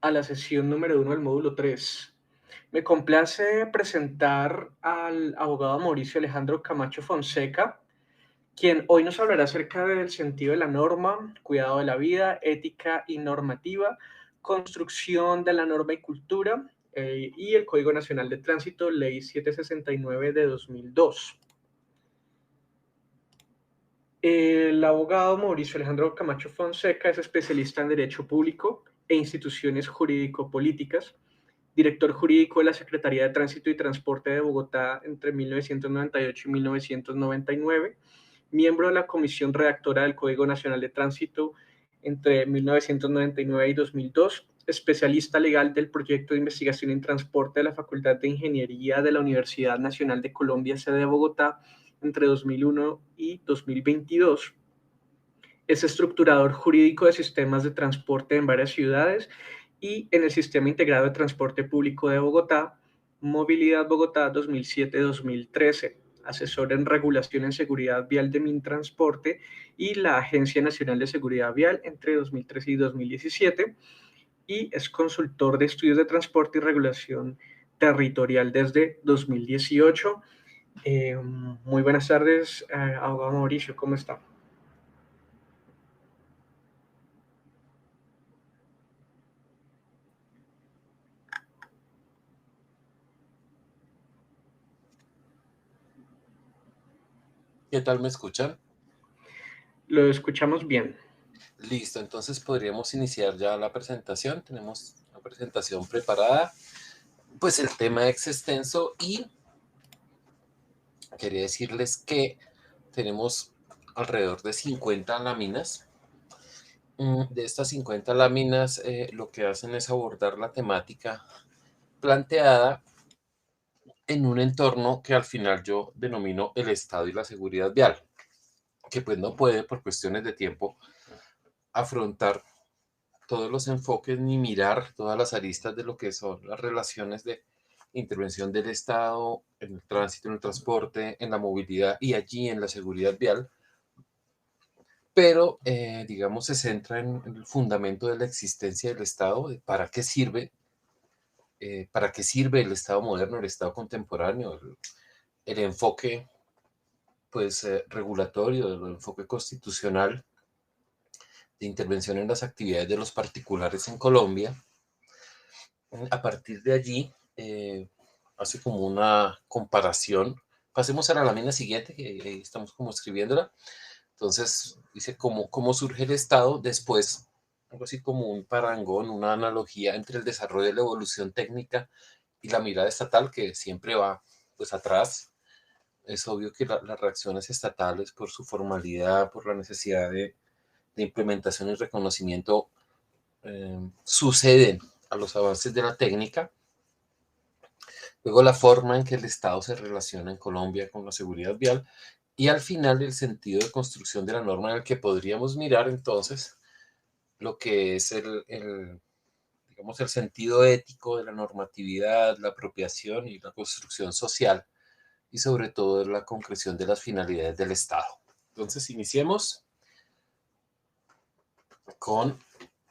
a la sesión número 1 del módulo 3. Me complace presentar al abogado Mauricio Alejandro Camacho Fonseca, quien hoy nos hablará acerca del sentido de la norma, cuidado de la vida, ética y normativa, construcción de la norma y cultura, y el Código Nacional de Tránsito, Ley 769 de 2002. El abogado Mauricio Alejandro Camacho Fonseca es especialista en Derecho Público e Instituciones Jurídico-Políticas, director jurídico de la Secretaría de Tránsito y Transporte de Bogotá entre 1998 y 1999, miembro de la Comisión Redactora del Código Nacional de Tránsito entre 1999 y 2002, especialista legal del proyecto de investigación en transporte de la Facultad de Ingeniería de la Universidad Nacional de Colombia, sede de Bogotá, entre 2001 y 2022. Es estructurador jurídico de sistemas de transporte en varias ciudades y en el Sistema Integrado de Transporte Público de Bogotá, Movilidad Bogotá 2007-2013, asesor en regulación en seguridad vial de Mintransporte y la Agencia Nacional de Seguridad Vial entre 2013 y 2017, y es consultor de estudios de transporte y regulación territorial desde 2018. Muy buenas tardes, abogado Mauricio, ¿cómo está? ¿Qué tal me escuchan? Lo escuchamos bien. Listo, entonces podríamos iniciar ya la presentación. Tenemos la presentación preparada. Pues el tema es extenso y quería decirles que tenemos alrededor de 50 láminas. De estas 50 láminas, lo que hacen es abordar la temática planteada en un entorno que al final yo denomino el Estado y la seguridad vial, que pues no puede por cuestiones de tiempo afrontar todos los enfoques ni mirar todas las aristas de lo que son las relaciones de intervención del Estado en el tránsito, en el transporte, en la movilidad y allí en la seguridad vial, pero digamos se centra en el fundamento de la existencia del Estado, de para qué sirve el Estado moderno, el Estado contemporáneo, el enfoque pues regulatorio, el enfoque constitucional de intervención en las actividades de los particulares en Colombia. A partir de allí, hace como una comparación. Pasemos a la lámina siguiente, que ahí estamos como escribiéndola. Entonces, dice cómo surge el Estado, después, algo así como un parangón, una analogía entre el desarrollo y la evolución técnica y la mirada estatal, que siempre va pues atrás. Es obvio que las reacciones estatales, por su formalidad, por la necesidad de implementación y reconocimiento, suceden a los avances de la técnica. Luego la forma en que el Estado se relaciona en Colombia con la seguridad vial y al final el sentido de construcción de la norma en el que podríamos mirar entonces lo que es digamos, el sentido ético de la normatividad, la apropiación y la construcción social y sobre todo la concreción de las finalidades del Estado. Entonces iniciemos con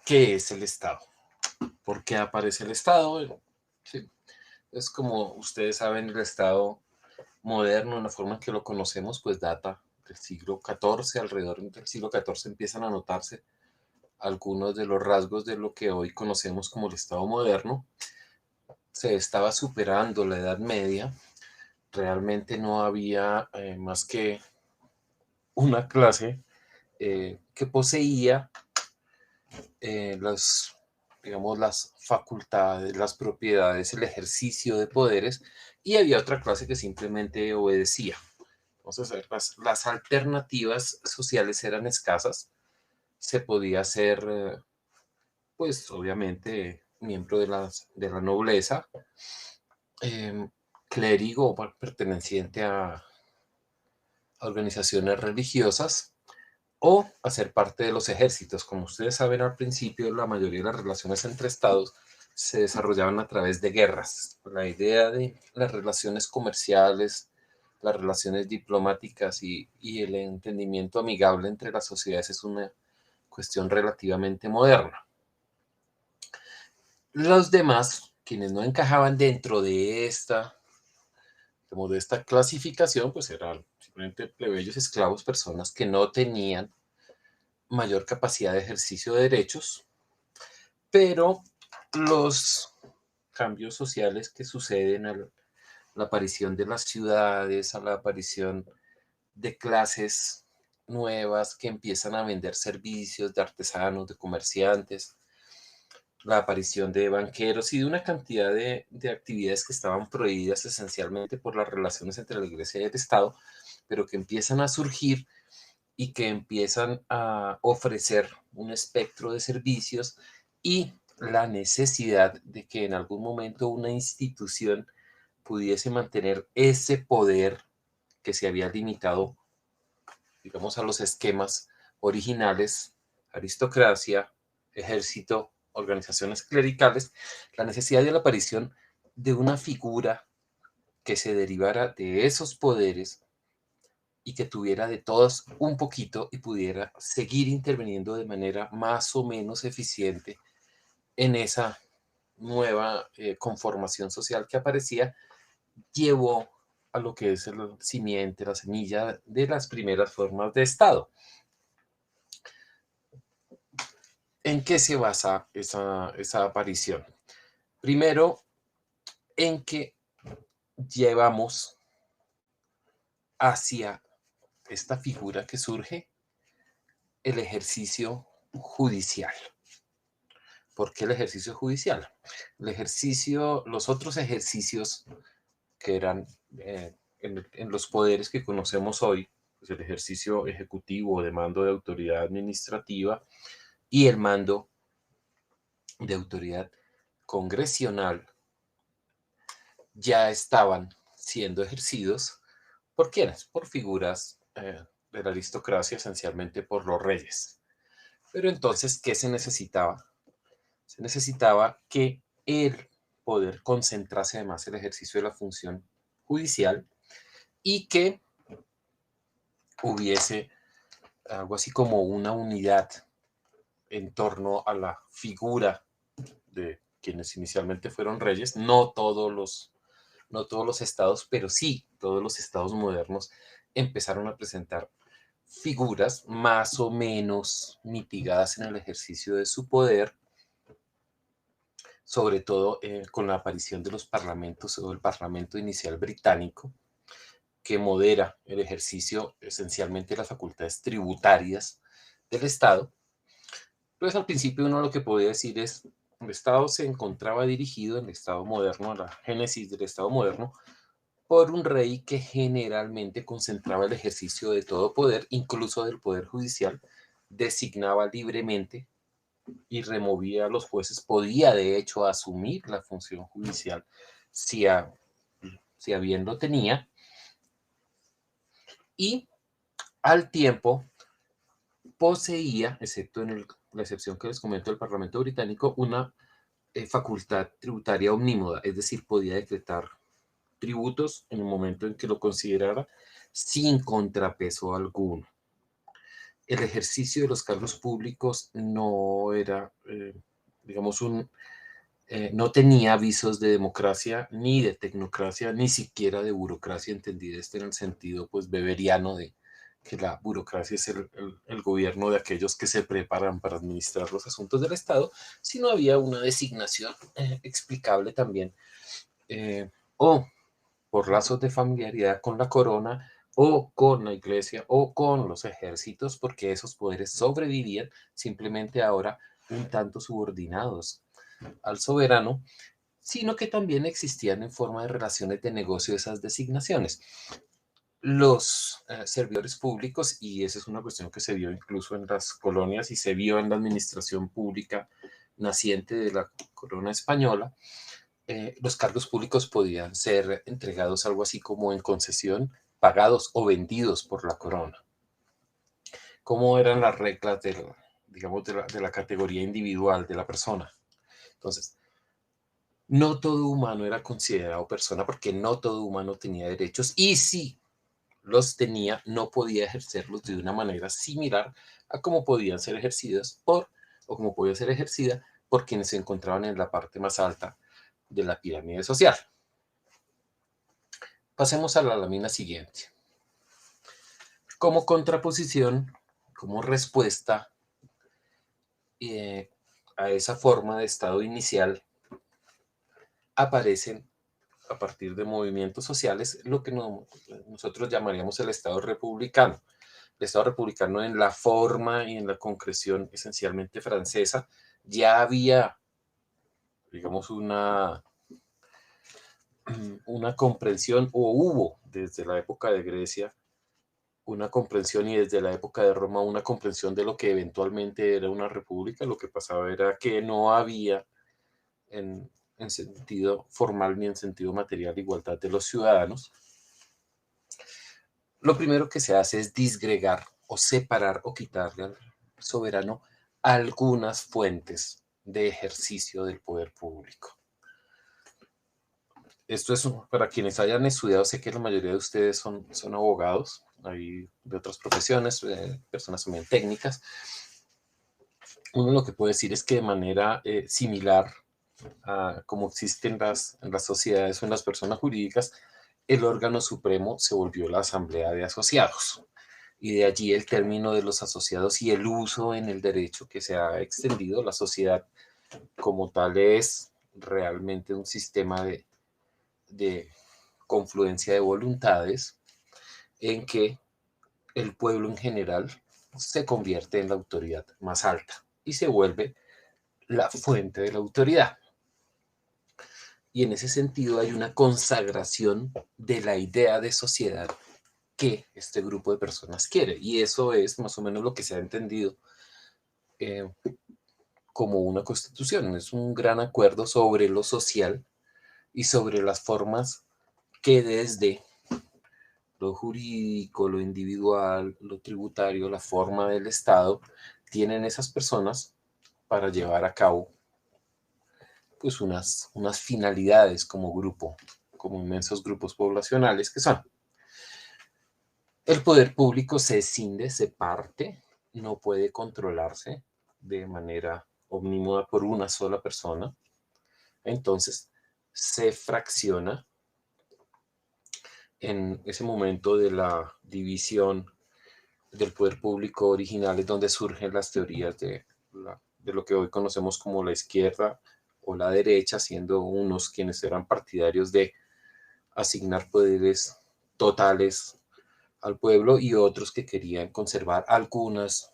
qué es el Estado. ¿Por qué aparece el Estado? Sí. Es como ustedes saben, el Estado moderno, en la forma en que lo conocemos, pues data del siglo XIV. Alrededor del siglo XIV empiezan a notarse algunos de los rasgos de lo que hoy conocemos como el Estado moderno. Se estaba superando la Edad Media. Realmente no había más que una clase que poseía digamos, las facultades, las propiedades, el ejercicio de poderes, y había otra clase que simplemente obedecía. Entonces, las alternativas sociales eran escasas. Se podía ser, pues, obviamente, miembro de la nobleza, eh, clérigo perteneciente a organizaciones religiosas o hacer parte de los ejércitos. Como ustedes saben, al principio la mayoría de las relaciones entre estados se desarrollaban a través de guerras. La idea de las relaciones comerciales, las relaciones diplomáticas y el entendimiento amigable entre las sociedades es una cuestión relativamente moderna. Los demás, quienes no encajaban dentro de esta, como de esta clasificación, pues eran simplemente plebeyos, esclavos, personas que no tenían mayor capacidad de ejercicio de derechos, pero los cambios sociales que suceden a la aparición de las ciudades, a la aparición de clases nuevas que empiezan a vender servicios de artesanos, de comerciantes, la aparición de banqueros y de una cantidad de actividades que estaban prohibidas esencialmente por las relaciones entre la Iglesia y el Estado, pero que empiezan a surgir y que empiezan a ofrecer un espectro de servicios y la necesidad de que en algún momento una institución pudiese mantener ese poder que se había limitado, digamos, a los esquemas originales, aristocracia, ejército, organizaciones clericales, la necesidad de la aparición de una figura que se derivara de esos poderes y que tuviera de todos un poquito y pudiera seguir interviniendo de manera más o menos eficiente en esa nueva conformación social que aparecía, llevó a lo que es el simiente, la semilla de las primeras formas de Estado. ¿En qué se basa esa aparición? Primero, en que llevamos hacia esta figura que surge el ejercicio judicial. ¿Por qué el ejercicio judicial? Los otros ejercicios que eran en los poderes que conocemos hoy, pues el ejercicio ejecutivo de mando de autoridad administrativa y el mando de autoridad congresional, ya estaban siendo ejercidos por quiénes, por figuras de la aristocracia, esencialmente por los reyes. Pero entonces, ¿qué se necesitaba? Se necesitaba que el poder concentrase además el ejercicio de la función judicial y que hubiese algo así como una unidad en torno a la figura de quienes inicialmente fueron reyes, no todos los estados, pero sí todos los estados modernos empezaron a presentar figuras más o menos mitigadas en el ejercicio de su poder, sobre todo con la aparición de los parlamentos o el Parlamento Inicial británico, que modera el ejercicio esencialmente de las facultades tributarias del Estado. Entonces, al principio uno lo que podía decir es, el Estado se encontraba dirigido en el Estado moderno, la génesis del Estado moderno, por un rey que generalmente concentraba el ejercicio de todo poder, incluso del poder judicial, designaba libremente y removía a los jueces, podía de hecho asumir la función judicial si a bien lo tenía, y al tiempo poseía, excepto en la excepción que les comento del Parlamento británico, una facultad tributaria omnímoda, es decir, podía decretar tributos en el momento en que lo considerara sin contrapeso alguno. El ejercicio de los cargos públicos no era, digamos, no tenía visos de democracia, ni de tecnocracia, ni siquiera de burocracia, entendida en el sentido pues beberiano de que la burocracia es el gobierno de aquellos que se preparan para administrar los asuntos del Estado, sino había una designación explicable también, o por lazos de familiaridad con la corona, o con la iglesia, o con los ejércitos, porque esos poderes sobrevivían simplemente ahora un tanto subordinados al soberano, sino que también existían en forma de relaciones de negocio esas designaciones. Los servidores públicos, y esa es una cuestión que se vio incluso en las colonias y se vio en la administración pública naciente de la corona española, los cargos públicos podían ser entregados algo así como en concesión, pagados o vendidos por la corona. ¿Cómo eran las reglas digamos, de la categoría individual de la persona? Entonces, no todo humano era considerado persona porque no todo humano tenía derechos, y si los tenía, no podía ejercerlos de una manera similar a como podían ser ejercidas o como podía ser ejercida por quienes se encontraban en la parte más alta de la pirámide social. Pasemos a la lámina siguiente. Como contraposición, como respuesta a esa forma de estado inicial, aparecen a partir de movimientos sociales lo que nosotros llamaríamos el Estado republicano. El Estado republicano, en la forma y en la concreción esencialmente francesa, ya había, digamos, una comprensión, o hubo desde la época de Grecia una comprensión, y desde la época de Roma una comprensión de lo que eventualmente era una república. Lo que pasaba era que no había en sentido formal ni en sentido material igualdad de los ciudadanos. Lo primero que se hace es disgregar o separar o quitarle al soberano algunas fuentes de ejercicio del poder público. Esto es para quienes hayan estudiado. Sé que la mayoría de ustedes son abogados, hay de otras profesiones, personas también técnicas. Uno lo que puede decir es que de manera similar a como existen en las sociedades o en las personas jurídicas, el órgano supremo se volvió la Asamblea de Asociados. Y de allí el término de los asociados y el uso en el derecho que se ha extendido. La sociedad como tal es realmente un sistema de confluencia de voluntades en que el pueblo en general se convierte en la autoridad más alta y se vuelve la fuente de la autoridad. Y en ese sentido hay una consagración de la idea de sociedad que este grupo de personas quiere. Y eso es más o menos lo que se ha entendido como una constitución. Es un gran acuerdo sobre lo social y sobre las formas que desde lo jurídico, lo individual, lo tributario, la forma del Estado, tienen esas personas para llevar a cabo pues unas finalidades como grupo, como inmensos grupos poblacionales que son. El poder público se escinde, se parte, no puede controlarse de manera omnímoda por una sola persona. Entonces se fracciona en ese momento de la división del poder público original, es donde surgen las teorías de lo que hoy conocemos como la izquierda o la derecha, siendo unos quienes eran partidarios de asignar poderes totales al pueblo y otros que querían conservar algunos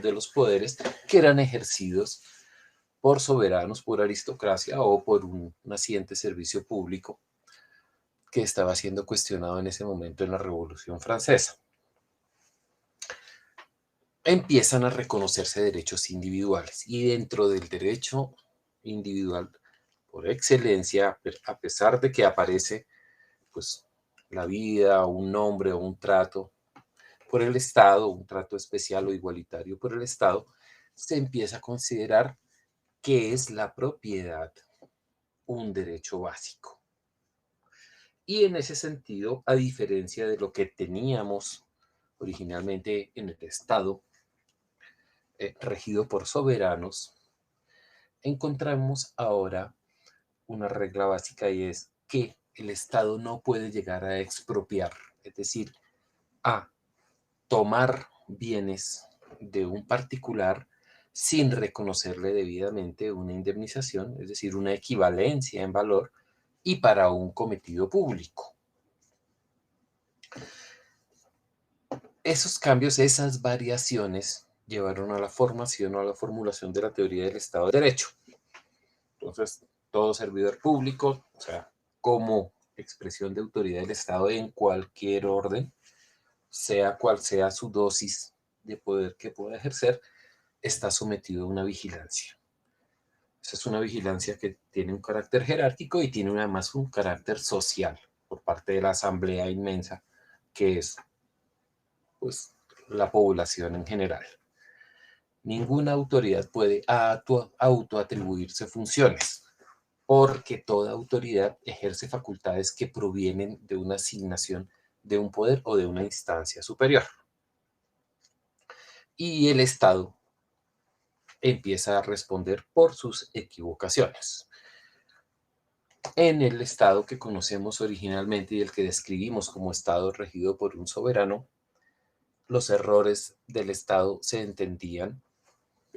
de los poderes que eran ejercidos por soberanos, por aristocracia o por un naciente servicio público que estaba siendo cuestionado en ese momento en la Revolución Francesa. Empiezan a reconocerse derechos individuales, y dentro del derecho individual por excelencia, a pesar de que aparece pues la vida, un nombre o un trato por el Estado, un trato especial o igualitario por el Estado, se empieza a considerar que es la propiedad un derecho básico. Y en ese sentido, a diferencia de lo que teníamos originalmente en el Estado, regido por soberanos, encontramos ahora una regla básica, y es que el Estado no puede llegar a expropiar, es decir, a tomar bienes de un particular sin reconocerle debidamente una indemnización, es decir, una equivalencia en valor y para un cometido público. Esos cambios, esas variaciones llevaron a la formación o a la formulación de la teoría del Estado de Derecho. Entonces, todo servidor público, o sea, como expresión de autoridad del Estado en cualquier orden, sea cual sea su dosis de poder que pueda ejercer, está sometido a una vigilancia. Esa es una vigilancia que tiene un carácter jerárquico y tiene además un carácter social por parte de la asamblea inmensa que es pues la población en general. Ninguna autoridad puede autoatribuirse funciones, porque toda autoridad ejerce facultades que provienen de una asignación de un poder o de una instancia superior. Y el Estado empieza a responder por sus equivocaciones. En el Estado que conocemos originalmente y el que describimos como Estado regido por un soberano, los errores del Estado se entendían,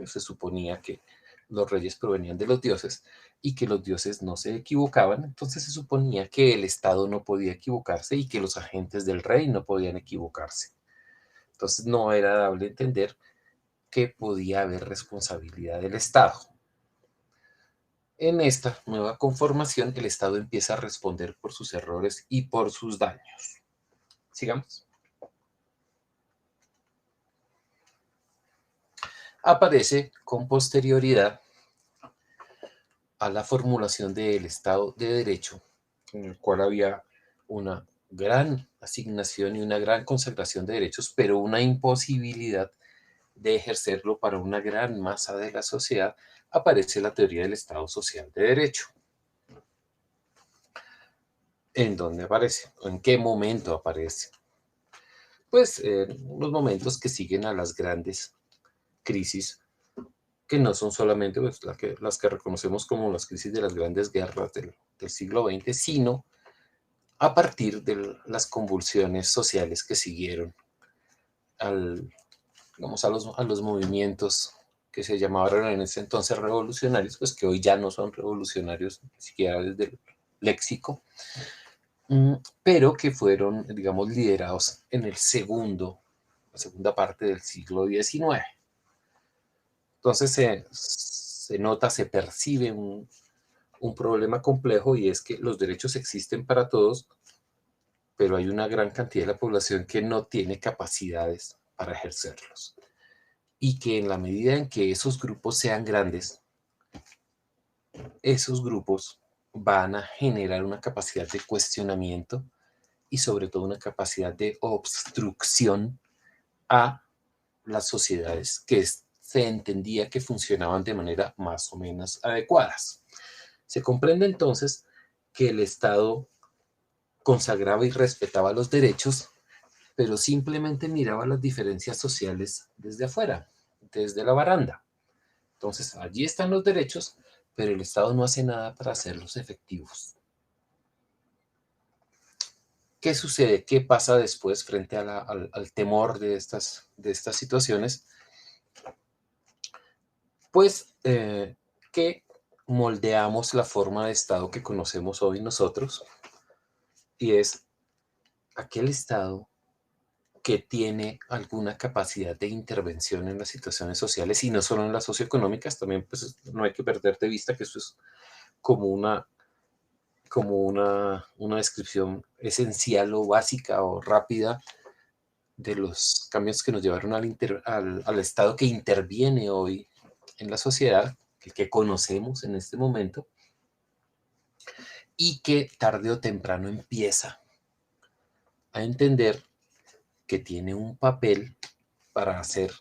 se suponía que los reyes provenían de los dioses y que los dioses no se equivocaban, entonces se suponía que el Estado no podía equivocarse y que los agentes del rey no podían equivocarse. Entonces no era dable entender que podía haber responsabilidad del Estado. En esta nueva conformación, el Estado empieza a responder por sus errores y por sus daños. Sigamos. Aparece con posterioridad a la formulación del Estado de Derecho, en el cual había una gran asignación y una gran consagración de derechos, pero una imposibilidad de ejercerlo para una gran masa de la sociedad, aparece la teoría del Estado social de derecho. ¿En dónde aparece? ¿En qué momento aparece? Pues en los momentos que siguen a las grandes crisis, que no son solamente pues, las que reconocemos como las crisis de las grandes guerras del siglo XX, sino a partir de las convulsiones sociales que siguieron digamos, a los movimientos que se llamaban en ese entonces revolucionarios, pues que hoy ya no son revolucionarios, ni siquiera desde el léxico, pero que fueron, digamos, liderados en la segunda parte del siglo XIX. Entonces se nota, se percibe un problema complejo, y es que los derechos existen para todos, pero hay una gran cantidad de la población que no tiene capacidades para ejercerlos. Y que en la medida en que esos grupos sean grandes, esos grupos van a generar una capacidad de cuestionamiento y sobre todo una capacidad de obstrucción a las sociedades que se entendía que funcionaban de manera más o menos adecuadas. Se comprende entonces que el Estado consagraba y respetaba los derechos, pero simplemente miraba las diferencias sociales desde afuera, desde la baranda. Entonces, allí están los derechos, pero el Estado no hace nada para hacerlos efectivos. ¿Qué sucede? ¿Qué pasa después frente al temor de estas situaciones? Pues que moldeamos la forma de Estado que conocemos hoy nosotros, y es aquel Estado que tiene alguna capacidad de intervención en las situaciones sociales y no solo en las socioeconómicas. También pues, no hay que perder de vista que eso es como una descripción esencial o básica o rápida de los cambios que nos llevaron al Estado que interviene hoy en la sociedad, el que conocemos en este momento, y que tarde o temprano empieza a entender que tiene un papel para hacer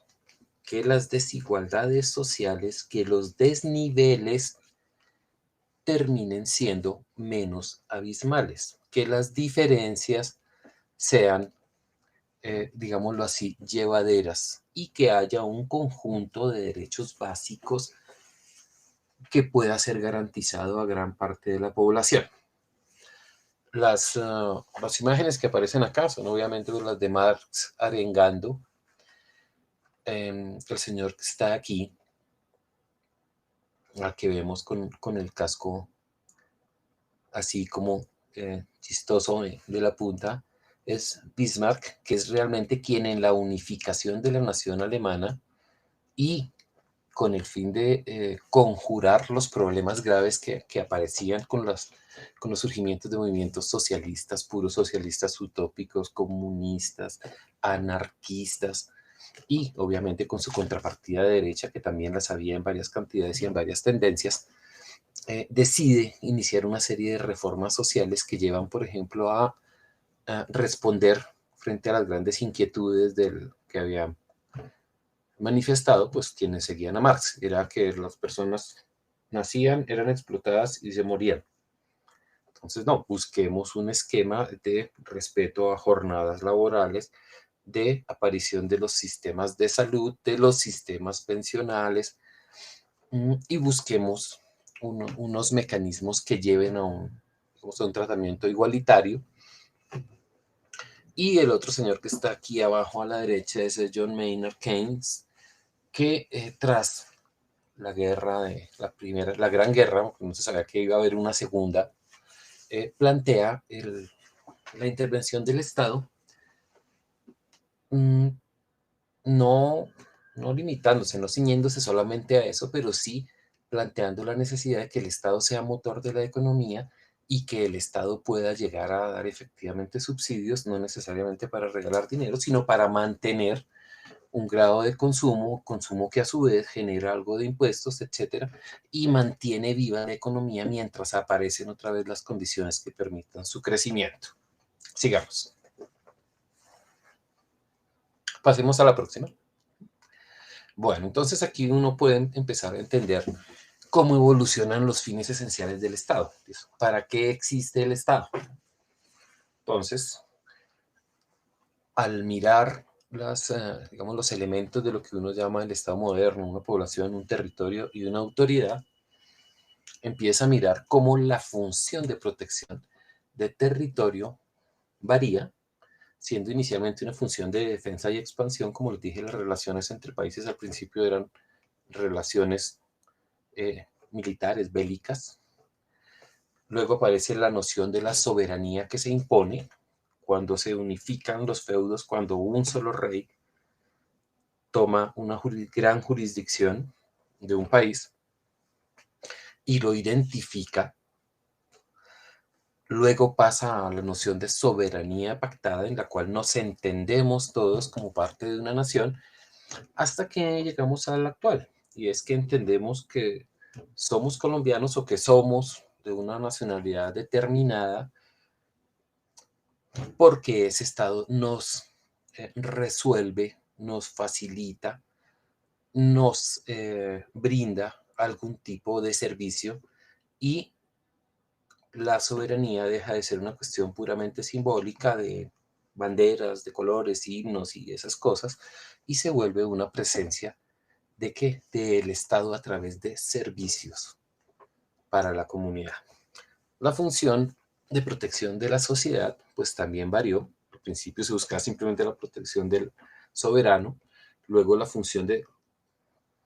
que las desigualdades sociales, que los desniveles terminen siendo menos abismales, que las diferencias sean, digámoslo así, llevaderas, y que haya un conjunto de derechos básicos que pueda ser garantizado a gran parte de la población. Las imágenes que aparecen acá son obviamente las de Marx arengando. El señor que está aquí, al que vemos con el casco así como chistoso de la punta, es Bismarck, que es realmente quien en la unificación de la nación alemana y con el fin de conjurar los problemas graves que aparecían con los surgimientos de movimientos socialistas, puros socialistas utópicos, comunistas, anarquistas, y obviamente con su contrapartida de derecha, que también las había en varias cantidades y en varias tendencias, decide iniciar una serie de reformas sociales que llevan, por ejemplo, a responder frente a las grandes inquietudes que habían manifestado pues quienes seguían a Marx. Era que las personas nacían, eran explotadas y se morían. Entonces, no, busquemos un esquema de respeto a jornadas laborales, de aparición de los sistemas de salud, de los sistemas pensionales, y busquemos unos mecanismos que lleven a un tratamiento igualitario. Y el otro señor que está aquí abajo a la derecha es John Maynard Keynes, que tras la guerra de la Gran Guerra, porque no se sabía que iba a haber una segunda, plantea la intervención del Estado, no limitándose, no ciñéndose solamente a eso, pero sí planteando la necesidad de que el Estado sea motor de la economía y que el Estado pueda llegar a dar efectivamente subsidios, no necesariamente para regalar dinero, sino para mantener un grado de consumo que a su vez genera algo de impuestos, etcétera, y mantiene viva la economía mientras aparecen otra vez las condiciones que permitan su crecimiento. Sigamos. Pasemos a la próxima. Bueno, entonces aquí uno puede empezar a entender cómo evolucionan los fines esenciales del Estado. ¿Para qué existe el Estado? Entonces, al mirar digamos, los elementos de lo que uno llama el Estado moderno, una población, un territorio y una autoridad, empieza a mirar cómo la función de protección de territorio varía, siendo inicialmente una función de defensa y expansión. Como les dije, las relaciones entre países al principio eran relaciones militares, bélicas. Luego aparece la noción de la soberanía que se impone cuando se unifican los feudos, cuando un solo rey toma una gran jurisdicción de un país y lo identifica. Luego pasa a la noción de soberanía pactada, en la cual nos entendemos todos como parte de una nación, hasta que llegamos al actual, y es que entendemos que somos colombianos o que somos de una nacionalidad determinada porque ese Estado nos resuelve, nos facilita, nos brinda algún tipo de servicio, y la soberanía deja de ser una cuestión puramente simbólica de banderas, de colores, himnos y esas cosas, y se vuelve una presencia ¿de qué? Del Estado a través de servicios para la comunidad. La función de protección de la sociedad pues también varió. Al principio se buscaba simplemente la protección del soberano, luego la función de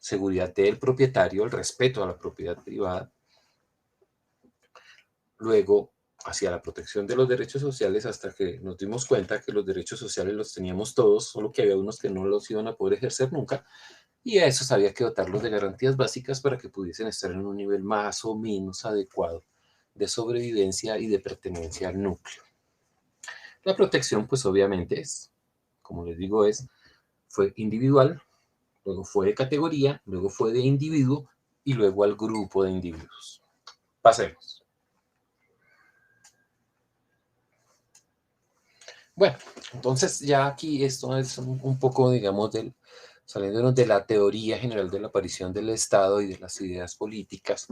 seguridad del propietario, el respeto a la propiedad privada, luego hacia la protección de los derechos sociales, hasta que nos dimos cuenta que los derechos sociales los teníamos todos, solo que había unos que no los iban a poder ejercer nunca, y a esos había que dotarlos de garantías básicas para que pudiesen estar en un nivel más o menos adecuado de sobrevivencia y de pertenencia al núcleo. La protección, pues obviamente es, como les digo, fue individual, luego fue de categoría, luego fue de individuo y luego al grupo de individuos. Pasemos. Bueno, entonces ya aquí esto es un poco, digamos, saliéndonos de la teoría general de la aparición del Estado y de las ideas políticas,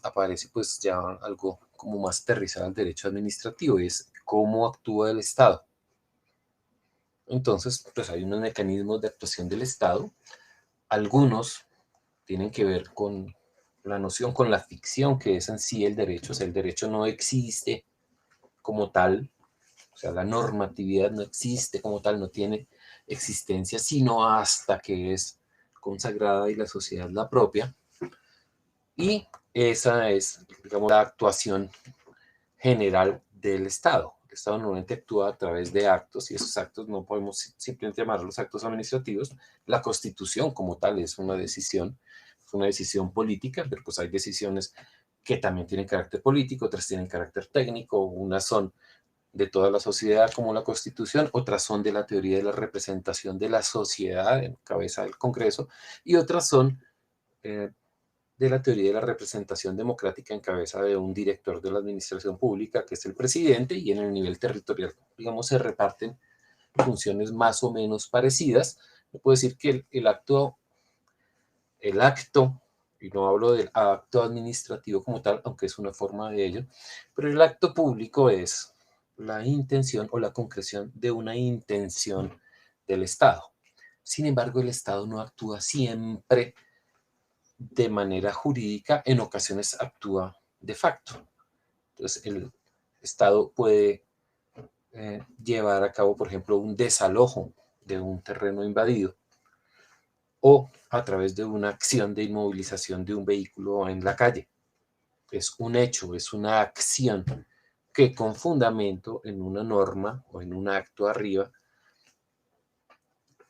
aparece pues ya algo como más aterrizado al derecho administrativo, y es cómo actúa el Estado. Entonces, pues hay unos mecanismos de actuación del Estado. Algunos tienen que ver con la noción, con la ficción que es en sí el derecho. O sea, el derecho no existe como tal, o sea, la normatividad no existe como tal, no tiene existencia, sino hasta que es consagrada y la sociedad la propia. Y esa es, digamos, la actuación general del Estado. El Estado normalmente actúa a través de actos, y esos actos no podemos simplemente llamarlos actos administrativos. La Constitución como tal es una decisión política, pero pues hay decisiones que también tienen carácter político, otras tienen carácter técnico, unas son de toda la sociedad como la Constitución, otras son de la teoría de la representación de la sociedad en cabeza del Congreso, y otras son de la teoría de la representación democrática en cabeza de un director de la administración pública, que es el presidente, y en el nivel territorial, digamos, se reparten funciones más o menos parecidas. No puedo decir que el acto, y no hablo del acto administrativo como tal, aunque es una forma de ello, pero el acto público es la intención o la concreción de una intención del Estado. Sin embargo, el Estado no actúa siempre de manera jurídica, en ocasiones actúa de facto. Entonces, el Estado puede llevar a cabo, por ejemplo, un desalojo de un terreno invadido o a través de una acción de inmovilización de un vehículo en la calle. Es un hecho, es una acción que con fundamento en una norma o en un acto arriba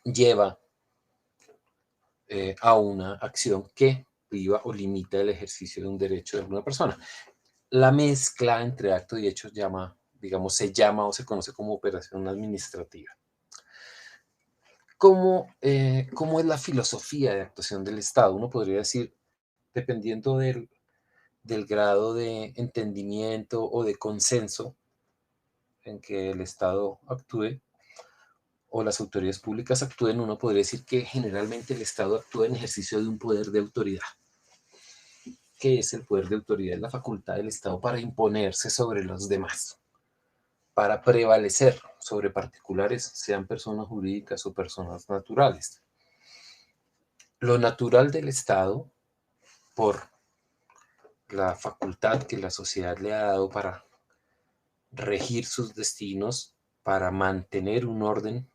lleva a una acción que priva o limita el ejercicio de un derecho de alguna persona. La mezcla entre acto y hecho se llama o se conoce como operación administrativa. ¿Cómo es la filosofía de actuación del Estado? Uno podría decir, dependiendo del grado de entendimiento o de consenso en que el Estado actúe o las autoridades públicas actúen, uno podría decir que generalmente el Estado actúa en ejercicio de un poder de autoridad. ¿Qué es el poder de autoridad? Es la facultad del Estado para imponerse sobre los demás, para prevalecer sobre particulares, sean personas jurídicas o personas naturales. Lo natural del Estado, por la facultad que la sociedad le ha dado para regir sus destinos, para mantener un orden,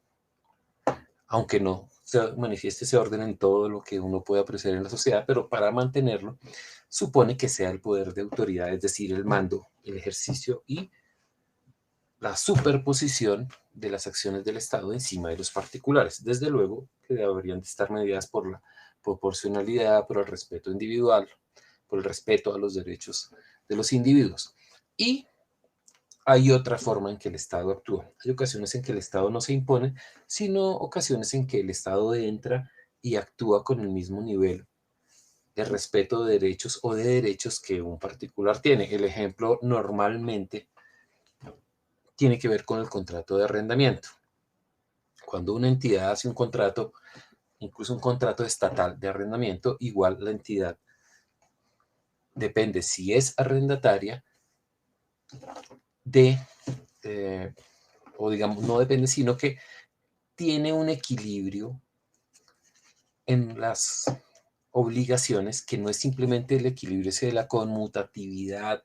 aunque no se manifieste ese orden en todo lo que uno puede apreciar en la sociedad, pero para mantenerlo, supone que sea el poder de autoridad, es decir, el mando, el ejercicio y la superposición de las acciones del Estado encima de los particulares. Desde luego que deberían de estar mediadas por la proporcionalidad, por el respeto individual, por el respeto a los derechos de los individuos. Y hay otra forma en que el Estado actúa. Hay ocasiones en que el Estado no se impone, sino ocasiones en que el Estado entra y actúa con el mismo nivel de respeto de derechos o de derechos que un particular tiene. El ejemplo normalmente tiene que ver con el contrato de arrendamiento. Cuando una entidad hace un contrato, incluso un contrato estatal de arrendamiento, igual la entidad depende si es arrendataria de, o digamos, no depende, sino que tiene un equilibrio en las obligaciones, que no es simplemente el equilibrio ese de la conmutatividad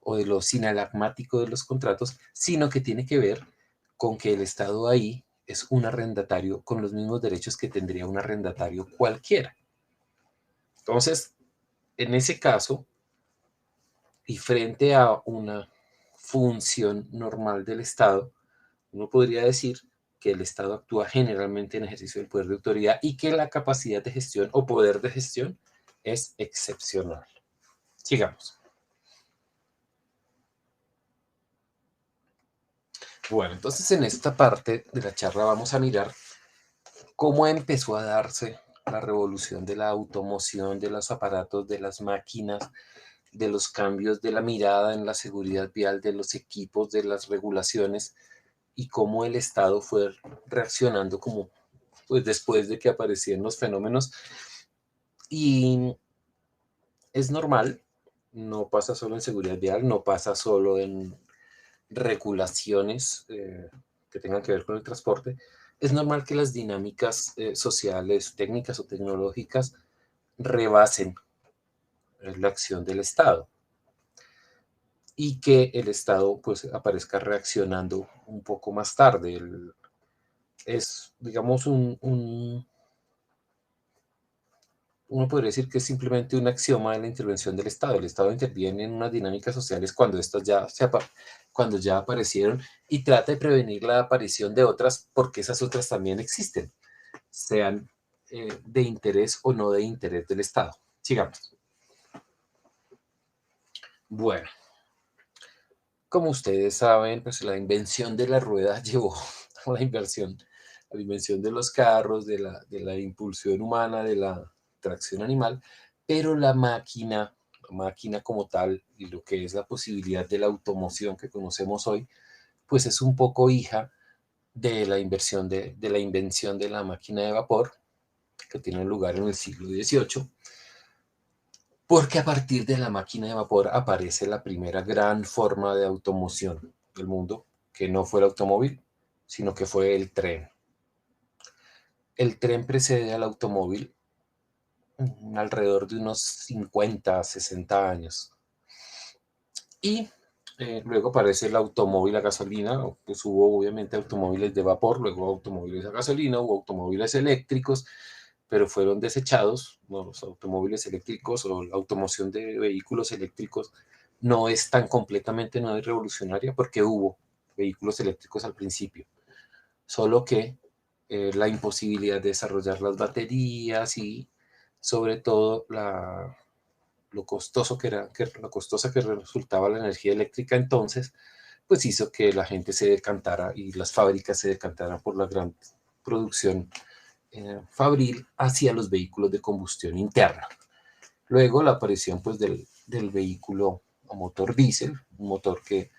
o de lo sinalagmático de los contratos, sino que tiene que ver con que el Estado ahí es un arrendatario con los mismos derechos que tendría un arrendatario cualquiera. Entonces, en ese caso, y frente a una función normal del Estado, uno podría decir que el Estado actúa generalmente en ejercicio del poder de autoridad y que la capacidad de gestión o poder de gestión es excepcional. Sigamos. Bueno, entonces en esta parte de la charla vamos a mirar cómo empezó a darse la revolución de la automoción, de los aparatos, de las máquinas, de los cambios de la mirada en la seguridad vial, de los equipos, de las regulaciones y cómo el Estado fue reaccionando como pues después de que aparecían los fenómenos. Y es normal, no pasa solo en seguridad vial, no pasa solo en regulaciones que tengan que ver con el transporte. Es normal que las dinámicas sociales, técnicas o tecnológicas rebasen la acción del Estado y que el Estado pues aparezca reaccionando un poco más tarde. Es, digamos, uno podría decir que es simplemente un axioma de la intervención del Estado. El Estado interviene en unas dinámicas sociales cuando estas cuando ya aparecieron y trata de prevenir la aparición de otras porque esas otras también existen, sean de interés o no de interés del Estado. Sigamos. Bueno, como ustedes saben, pues la invención de la rueda llevó a la invención de los carros, de la impulsión humana, de la tracción animal, pero la máquina como tal y lo que es la posibilidad de la automoción que conocemos hoy, pues es un poco hija de la invención de la máquina de vapor que tiene lugar en el siglo XVIII, porque a partir de la máquina de vapor aparece la primera gran forma de automoción del mundo, que no fue el automóvil, sino que fue el tren. El tren precede al automóvil alrededor de unos 50, 60 años. Y luego aparece el automóvil a gasolina, pues hubo obviamente automóviles de vapor, luego automóviles a gasolina, hubo automóviles eléctricos, pero fueron desechados. Bueno, los automóviles eléctricos o la automoción de vehículos eléctricos no es tan completamente nueva y revolucionaria porque hubo vehículos eléctricos al principio, solo que la imposibilidad de desarrollar las baterías y sobre todo lo costoso lo costosa que resultaba la energía eléctrica entonces, pues hizo que la gente se decantará y las fábricas se decantaran por la gran producción fabril hacia los vehículos de combustión interna. Luego la aparición pues del vehículo a motor diésel, un motor que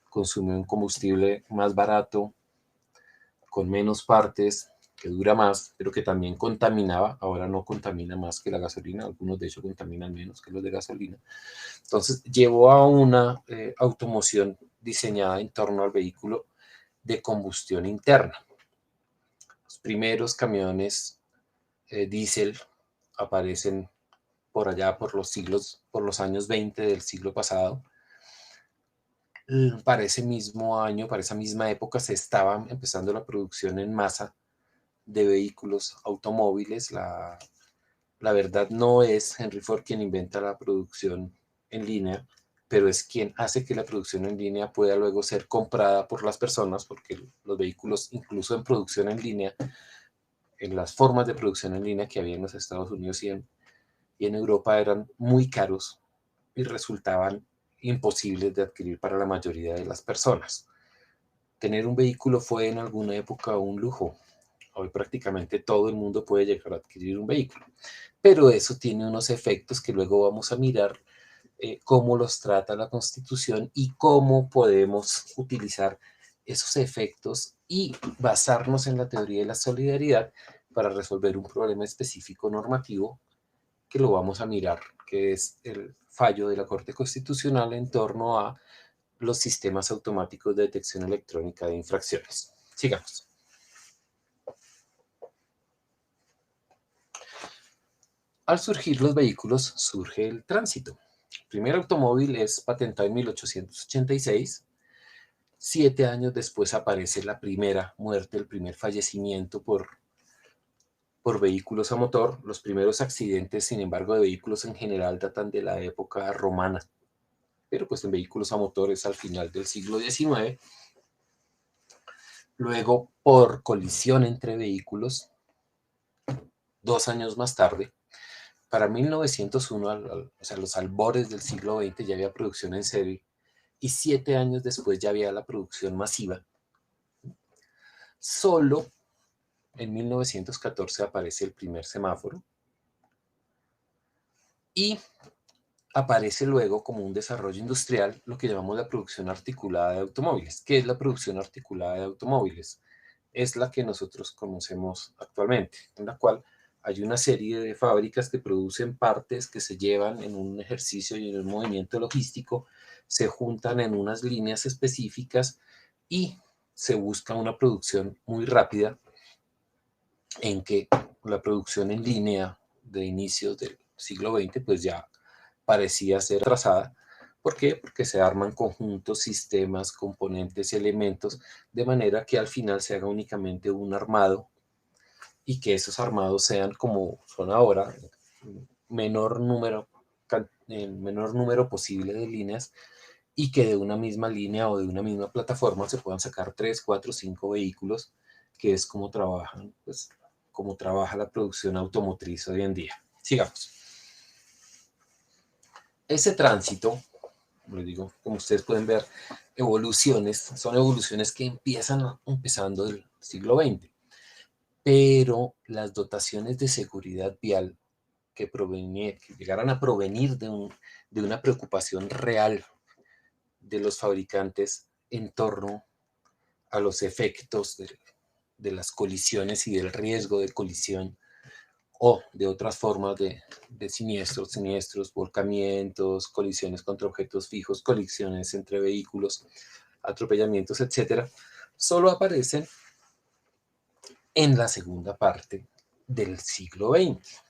consume un combustible más barato, con menos partes, que dura más, pero que también contaminaba. Ahora no contamina más que la gasolina, algunos de hecho contaminan menos que los de gasolina. Entonces llevó a una automoción diseñada en torno al vehículo de combustión interna. Los primeros camiones diésel aparecen por allá por los años 20 del siglo pasado. Para ese mismo año, para esa misma época, se estaba empezando la producción en masa de vehículos automóviles. La verdad no es Henry Ford quien inventa la producción en línea, pero es quien hace que la producción en línea pueda luego ser comprada por las personas, porque los vehículos, incluso en producción en línea, en las formas de producción en línea que había en los Estados Unidos y en Europa, eran muy caros y resultaban imposibles de adquirir para la mayoría de las personas. Tener un vehículo fue en alguna época un lujo. Hoy prácticamente todo el mundo puede llegar a adquirir un vehículo, pero eso tiene unos efectos que luego vamos a mirar cómo los trata la Constitución y cómo podemos utilizar esos efectos y basarnos en la teoría de la solidaridad para resolver un problema específico normativo que lo vamos a mirar, que es el fallo de la Corte Constitucional en torno a los sistemas automáticos de detección electrónica de infracciones. Sigamos. Al surgir los vehículos, surge el tránsito. El primer automóvil es patentado en 1886. 7 años después aparece la primera muerte, el primer fallecimiento por vehículos a motor. Los primeros accidentes, sin embargo, de vehículos en general datan de la época romana, pero pues en vehículos a motor es al final del siglo XIX. Luego, por colisión entre vehículos, 2 años más tarde, para 1901, o sea, los albores del siglo XX, ya había producción en serie, y 7 años después ya había la producción masiva. Solo en 1914 aparece el primer semáforo y aparece luego como un desarrollo industrial lo que llamamos la producción articulada de automóviles. ¿Qué es la producción articulada de automóviles? Es la que nosotros conocemos actualmente, en la cual hay una serie de fábricas que producen partes que se llevan en un ejercicio y en un movimiento logístico, se juntan en unas líneas específicas y se busca una producción muy rápida, en que la producción en línea de inicios del siglo XX pues ya parecía ser atrasada. ¿Por qué? Porque se arman conjuntos, sistemas, componentes, elementos, de manera que al final se haga únicamente un armado y que esos armados sean como son ahora, menor número, el menor número posible de líneas, y que de una misma línea o de una misma plataforma se puedan sacar 3, 4, 5 vehículos, que es como trabajan, pues, como trabaja la producción automotriz hoy en día. Sigamos. Ese tránsito, les digo, como ustedes pueden ver, son evoluciones que empezando del siglo XX, pero las dotaciones de seguridad vial que llegaran a provenir de una preocupación real de los fabricantes en torno a los efectos de las colisiones y del riesgo de colisión o de otras formas de siniestros, volcamientos, colisiones contra objetos fijos, colisiones entre vehículos, atropellamientos, etcétera, solo aparecen en la segunda parte del siglo XX.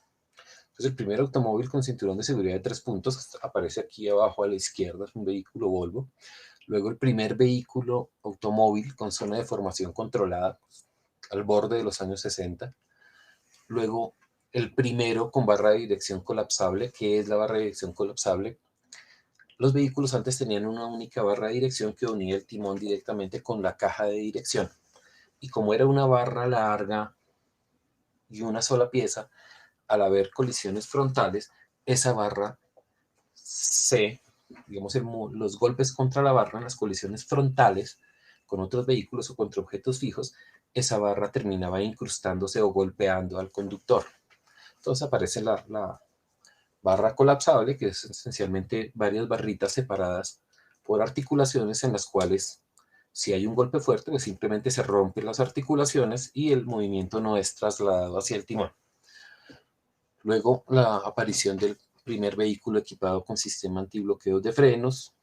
Entonces, el primer automóvil con cinturón de seguridad de 3 puntos aparece aquí abajo a la izquierda, es un vehículo Volvo. Luego, el primer vehículo automóvil con zona de formación controlada al borde de los años 60. Luego, el primero con barra de dirección colapsable. ¿Qué es la barra de dirección colapsable? Los vehículos antes tenían una única barra de dirección que unía el timón directamente con la caja de dirección. Y como era una barra larga y una sola pieza, al haber colisiones frontales, esa barra digamos, los golpes contra la barra, las colisiones frontales con otros vehículos o contra objetos fijos, esa barra terminaba incrustándose o golpeando al conductor. Entonces aparece la barra colapsable, que es esencialmente varias barritas separadas por articulaciones en las cuales si hay un golpe fuerte, pues simplemente se rompen las articulaciones y el movimiento no es trasladado hacia el timón. Luego, la aparición del primer vehículo equipado con sistema antibloqueo de frenos,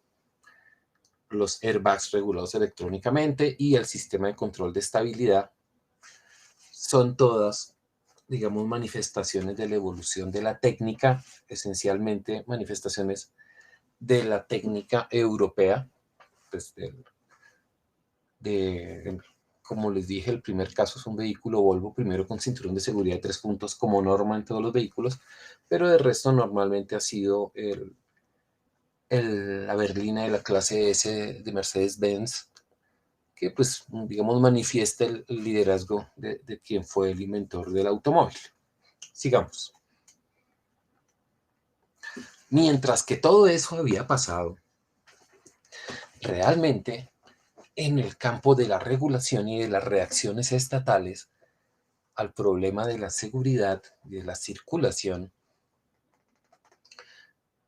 los airbags regulados electrónicamente y el sistema de control de estabilidad son todas, digamos, manifestaciones de la evolución de la técnica, esencialmente manifestaciones de la técnica europea, pues como les dije, el primer caso es un vehículo Volvo, primero con cinturón de seguridad de 3 puntos como norma en todos los vehículos, pero de resto normalmente ha sido la berlina de la clase S de Mercedes-Benz, que pues, digamos, manifiesta el liderazgo de quien fue el inventor del automóvil. Sigamos. Mientras que todo eso había pasado, realmente en el campo de la regulación y de las reacciones estatales al problema de la seguridad y de la circulación,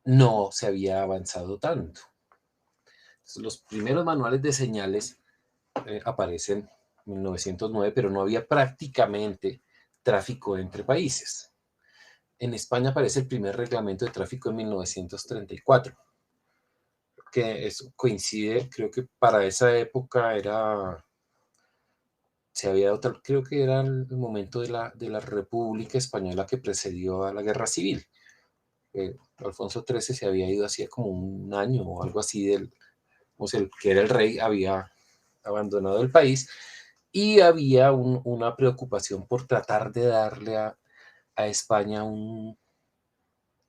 no se había avanzado tanto. Entonces, los primeros manuales de señales aparecen en 1909, pero no había prácticamente tráfico entre países. En España aparece el primer reglamento de tráfico en 1934, que eso coincide, creo que para esa época se había dado, creo que era el momento de la República Española que precedió a la Guerra Civil. Alfonso XIII se había ido hacía como un año o algo así, el que era el rey había abandonado el país y había una preocupación por tratar de darle a España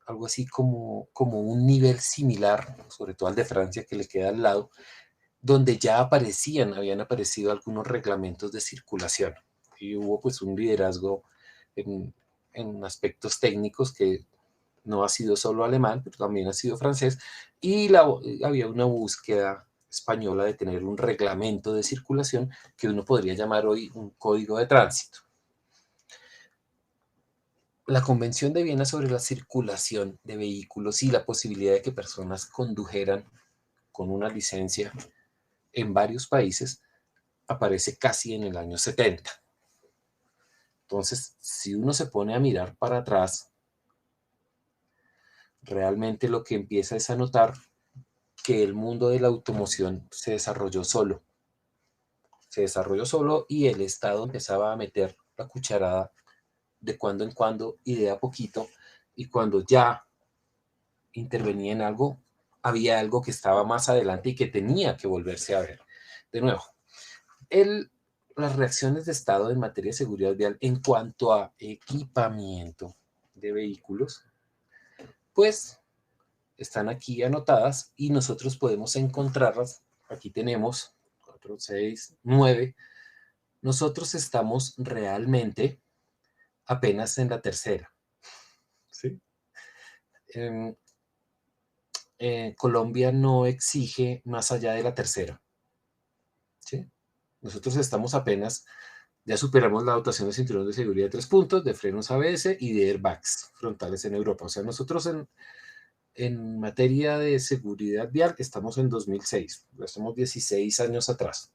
algo así como un nivel similar, sobre todo al de Francia que le queda al lado, donde ya habían aparecido algunos reglamentos de circulación y hubo pues un liderazgo en aspectos técnicos que no ha sido solo alemán, pero también ha sido francés, y había una búsqueda española de tener un reglamento de circulación que uno podría llamar hoy un código de tránsito. La Convención de Viena sobre la circulación de vehículos y la posibilidad de que personas condujeran con una licencia en varios países aparece casi en el año 70. Entonces, si uno se pone a mirar para atrás, realmente lo que empieza es a notar que el mundo de la automoción se desarrolló solo. Se desarrolló solo y el Estado empezaba a meter la cucharada de cuando en cuando y de a poquito, y cuando ya intervenía en algo, había algo que estaba más adelante y que tenía que volverse a ver. De nuevo, las reacciones de Estado en materia de seguridad vial en cuanto a equipamiento de vehículos, pues están aquí anotadas y nosotros podemos encontrarlas. Aquí tenemos 4, 6, 9. Nosotros estamos realmente apenas en la tercera. ¿Sí? Colombia no exige más allá de la tercera. ¿Sí? Nosotros estamos apenas, ya superamos la dotación de cinturón de seguridad de 3 puntos, de frenos ABS y de airbags frontales en Europa. O sea, nosotros en materia de seguridad vial estamos en 2006, estamos 16 años atrás.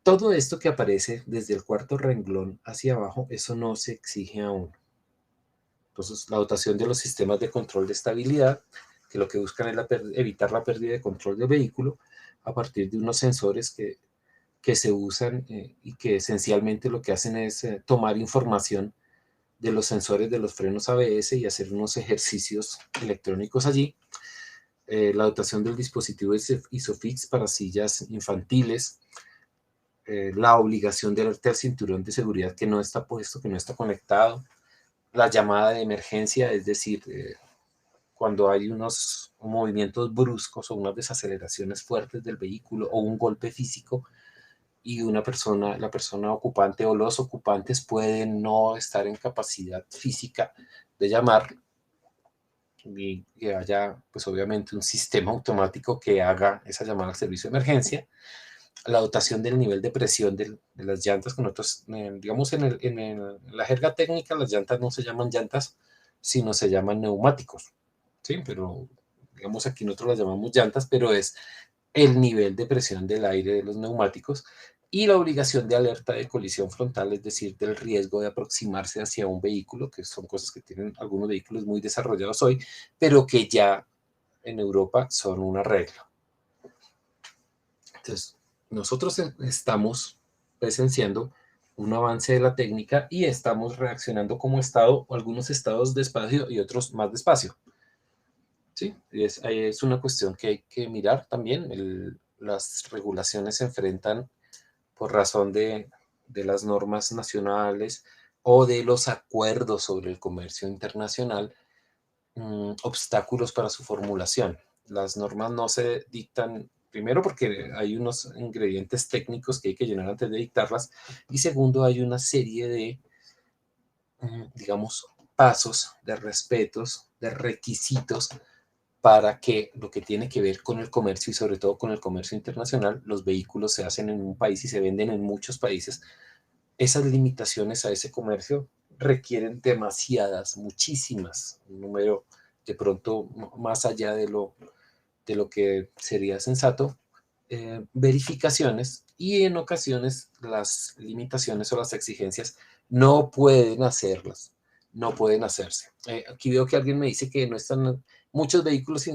Todo esto que aparece desde el cuarto renglón hacia abajo, eso no se exige aún. Entonces, la dotación de los sistemas de control de estabilidad, que lo que buscan es evitar la pérdida de control del vehículo a partir de unos sensores que se usan y que esencialmente lo que hacen es tomar información de los sensores de los frenos ABS y hacer unos ejercicios electrónicos allí. La dotación del dispositivo ISOFIX para sillas infantiles, la obligación de alerta al cinturón de seguridad que no está puesto, que no está conectado, la llamada de emergencia, es decir, cuando hay unos movimientos bruscos o unas desaceleraciones fuertes del vehículo o un golpe físico y la persona ocupante o los ocupantes pueden no estar en capacidad física de llamar, y que haya pues obviamente un sistema automático que haga esa llamada al servicio de emergencia. La dotación del nivel de presión de las llantas, que nosotros, digamos, en la jerga técnica, las llantas no se llaman llantas, sino se llaman neumáticos, ¿sí? Pero, digamos, aquí nosotros las llamamos llantas, pero es el nivel de presión del aire de los neumáticos y la obligación de alerta de colisión frontal, es decir, del riesgo de aproximarse hacia un vehículo, que son cosas que tienen algunos vehículos muy desarrollados hoy, pero que ya en Europa son una regla. Entonces, nosotros estamos presenciando un avance de la técnica y estamos reaccionando como Estado, o algunos estados despacio y otros más despacio. Sí, es una cuestión que hay que mirar también. Las regulaciones se enfrentan por razón de las normas nacionales o de los acuerdos sobre el comercio internacional, obstáculos para su formulación. Las normas no se dictan, primero porque hay unos ingredientes técnicos que hay que llenar antes de dictarlas, y segundo, hay una serie de, digamos, pasos, de respetos, de requisitos para que lo que tiene que ver con el comercio y sobre todo con el comercio internacional, los vehículos se hacen en un país y se venden en muchos países. Esas limitaciones a ese comercio requieren demasiadas, muchísimas, un número de pronto más allá de lo que sería sensato, verificaciones, y en ocasiones las limitaciones o las exigencias no pueden hacerlas, no pueden hacerse. Aquí veo que alguien me dice que no están, muchos vehículos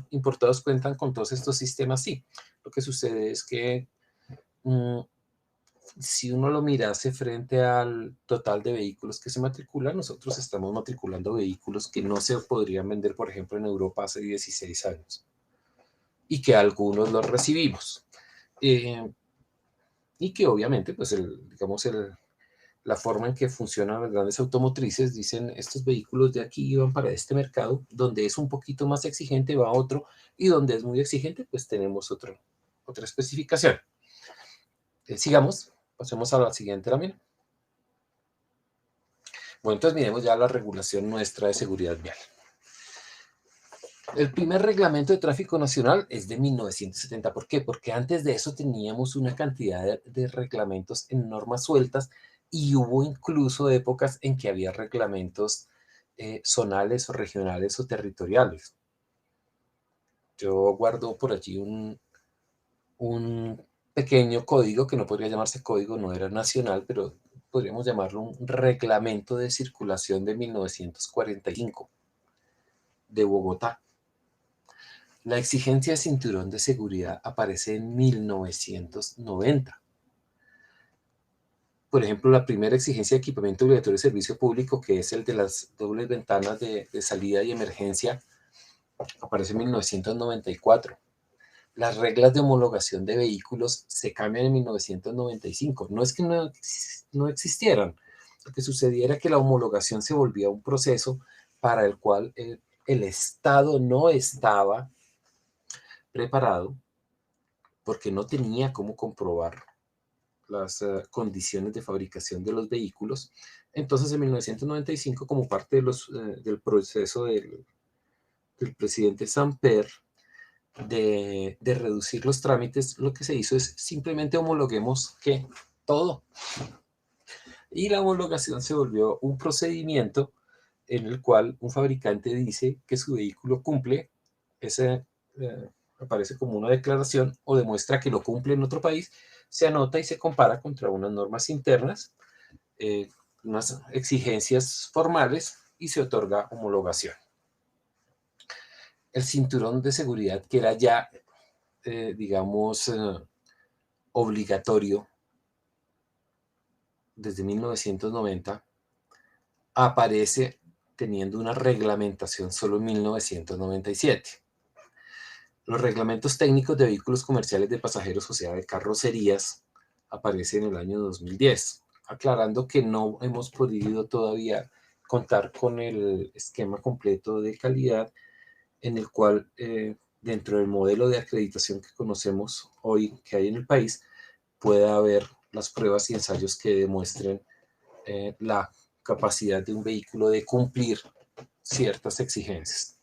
importados cuentan con todos estos sistemas. Sí, lo que sucede es que si uno lo mirase frente al total de vehículos que se matriculan, nosotros estamos matriculando vehículos que no se podrían vender, por ejemplo, en Europa hace 16 años, y que algunos los recibimos. Y que obviamente, pues, digamos, la forma en que funcionan las grandes automotrices, dicen, estos vehículos de aquí van para este mercado, donde es un poquito más exigente va a otro, y donde es muy exigente, pues tenemos otra especificación. Sigamos, pasemos a la siguiente lámina. Bueno, entonces miremos ya la regulación nuestra de seguridad vial. El primer reglamento de tráfico nacional es de 1970. ¿Por qué? Porque antes de eso teníamos una cantidad de reglamentos en normas sueltas, y hubo incluso épocas en que había reglamentos zonales o regionales o territoriales. Yo guardo por allí un pequeño código que no podría llamarse código, no era nacional, pero podríamos llamarlo un reglamento de circulación de 1945 de Bogotá. La exigencia de cinturón de seguridad aparece en 1990. Por ejemplo, la primera exigencia de equipamiento obligatorio de servicio público, que es el de las dobles ventanas de salida y emergencia, aparece en 1994. Las reglas de homologación de vehículos se cambian en 1995. No es que no existieran. Lo que sucediera era que la homologación se volvía un proceso para el cual el Estado no estaba preparado, porque no tenía cómo comprobar las condiciones de fabricación de los vehículos. Entonces, en 1995, como parte del proceso del presidente Samper de reducir los trámites, lo que se hizo es simplemente homologuemos que todo. Y la homologación se volvió un procedimiento en el cual un fabricante dice que su vehículo cumple, aparece como una declaración o demuestra que lo cumple en otro país, se anota y se compara contra unas normas internas, unas exigencias formales, y se otorga homologación. El cinturón de seguridad, que era ya, digamos, obligatorio desde 1990, aparece teniendo una reglamentación solo en 1997. Los reglamentos técnicos de vehículos comerciales de pasajeros, o sea, de carrocerías, aparecen en el año 2010, aclarando que no hemos podido todavía contar con el esquema completo de calidad en el cual, dentro del modelo de acreditación que conocemos hoy que hay en el país, pueda haber las pruebas y ensayos que demuestren la capacidad de un vehículo de cumplir ciertas exigencias.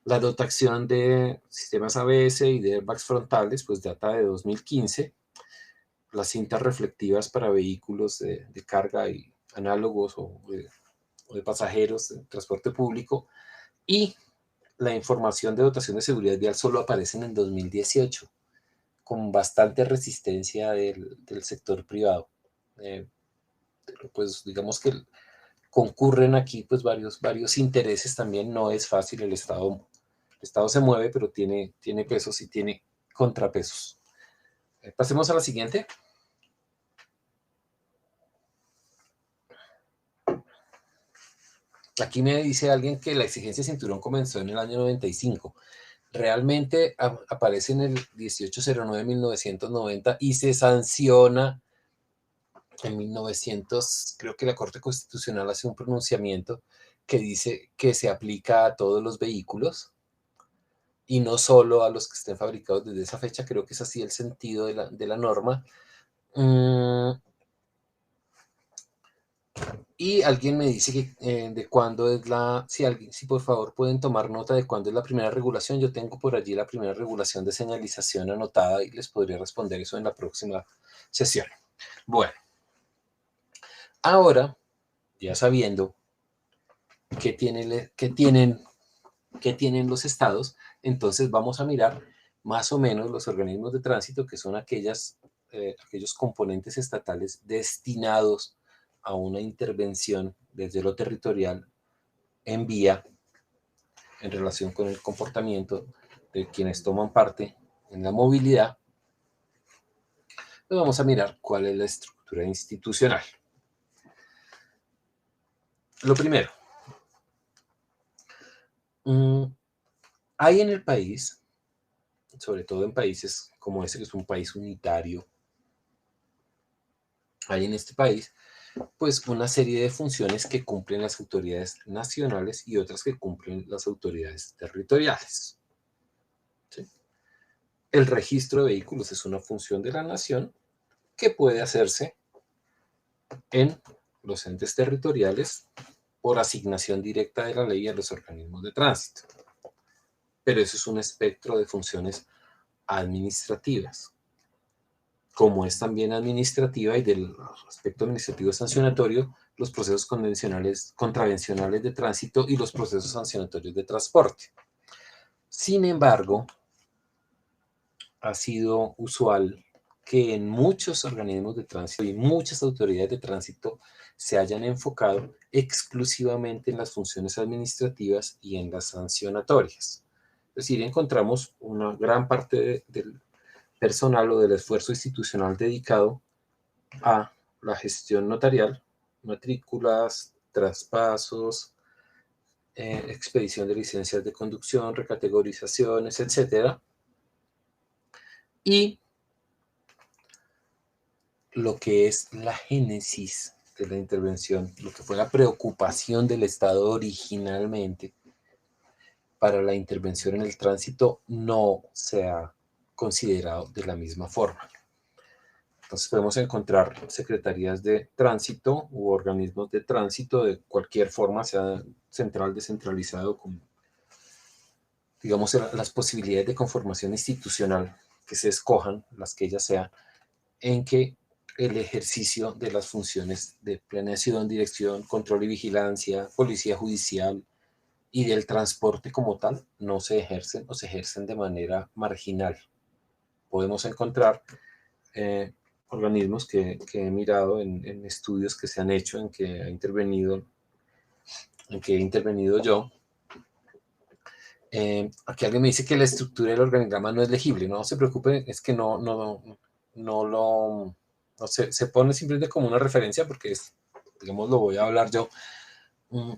La dotación de sistemas ABS y de airbags frontales pues data de 2015. Las cintas reflectivas para vehículos de carga y análogos o de pasajeros de transporte público, y la información de dotación de seguridad vial solo aparece en 2018, con bastante resistencia del sector privado. Pues digamos que concurren aquí pues varios intereses también. No es fácil, el Estado se mueve, pero tiene pesos y tiene contrapesos. Pasemos a la siguiente. Aquí me dice alguien que la exigencia de cinturón comenzó en el año 95. Realmente aparece en el 1809-1990 y se sanciona en 1900. Creo que la Corte Constitucional hace un pronunciamiento que dice que se aplica a todos los vehículos y no solo a los que estén fabricados desde esa fecha. Creo que es así el sentido de la norma. Y alguien me dice que de cuándo es si por favor pueden tomar nota de cuándo es la primera regulación. Yo tengo por allí la primera regulación de señalización anotada y les podría responder eso en la próxima sesión. Bueno, ahora, ya sabiendo qué tienen los estados, entonces vamos a mirar más o menos los organismos de tránsito, que son aquellos componentes estatales destinados a una intervención desde lo territorial en vía en relación con el comportamiento de quienes toman parte en la movilidad. Pues vamos a mirar cuál es la estructura institucional. Lo primero, hay en el país, sobre todo en países como este, que es un país unitario, hay en este país pues una serie de funciones que cumplen las autoridades nacionales y otras que cumplen las autoridades territoriales. ¿Sí? El registro de vehículos es una función de la nación que puede hacerse en los entes territoriales por asignación directa de la ley a los organismos de tránsito. Pero eso es un espectro de funciones administrativas. Como es también administrativa y del aspecto administrativo sancionatorio, los procesos contravencionales de tránsito y los procesos sancionatorios de transporte. Sin embargo, ha sido usual que en muchos organismos de tránsito y muchas autoridades de tránsito se hayan enfocado exclusivamente en las funciones administrativas y en las sancionatorias. Es decir, encontramos una gran parte del personal o del esfuerzo institucional dedicado a la gestión notarial, matrículas, traspasos, expedición de licencias de conducción, recategorizaciones, etc. Y lo que es la génesis de la intervención, lo que fue la preocupación del Estado originalmente para la intervención en el tránsito, no se ha considerado de la misma forma. Entonces podemos encontrar secretarías de tránsito u organismos de tránsito de cualquier forma, sea central, descentralizado, con, digamos, las posibilidades de conformación institucional que se escojan, las que ellas sean, en que el ejercicio de las funciones de planeación, dirección, control y vigilancia, policía judicial y del transporte como tal no se ejercen o se ejercen de manera marginal. Podemos encontrar organismos que he mirado en estudios que se han hecho, en que he intervenido yo. Aquí alguien me dice que la estructura del organigrama no es legible. No se preocupe, es que se pone simplemente como una referencia porque digamos, lo voy a hablar yo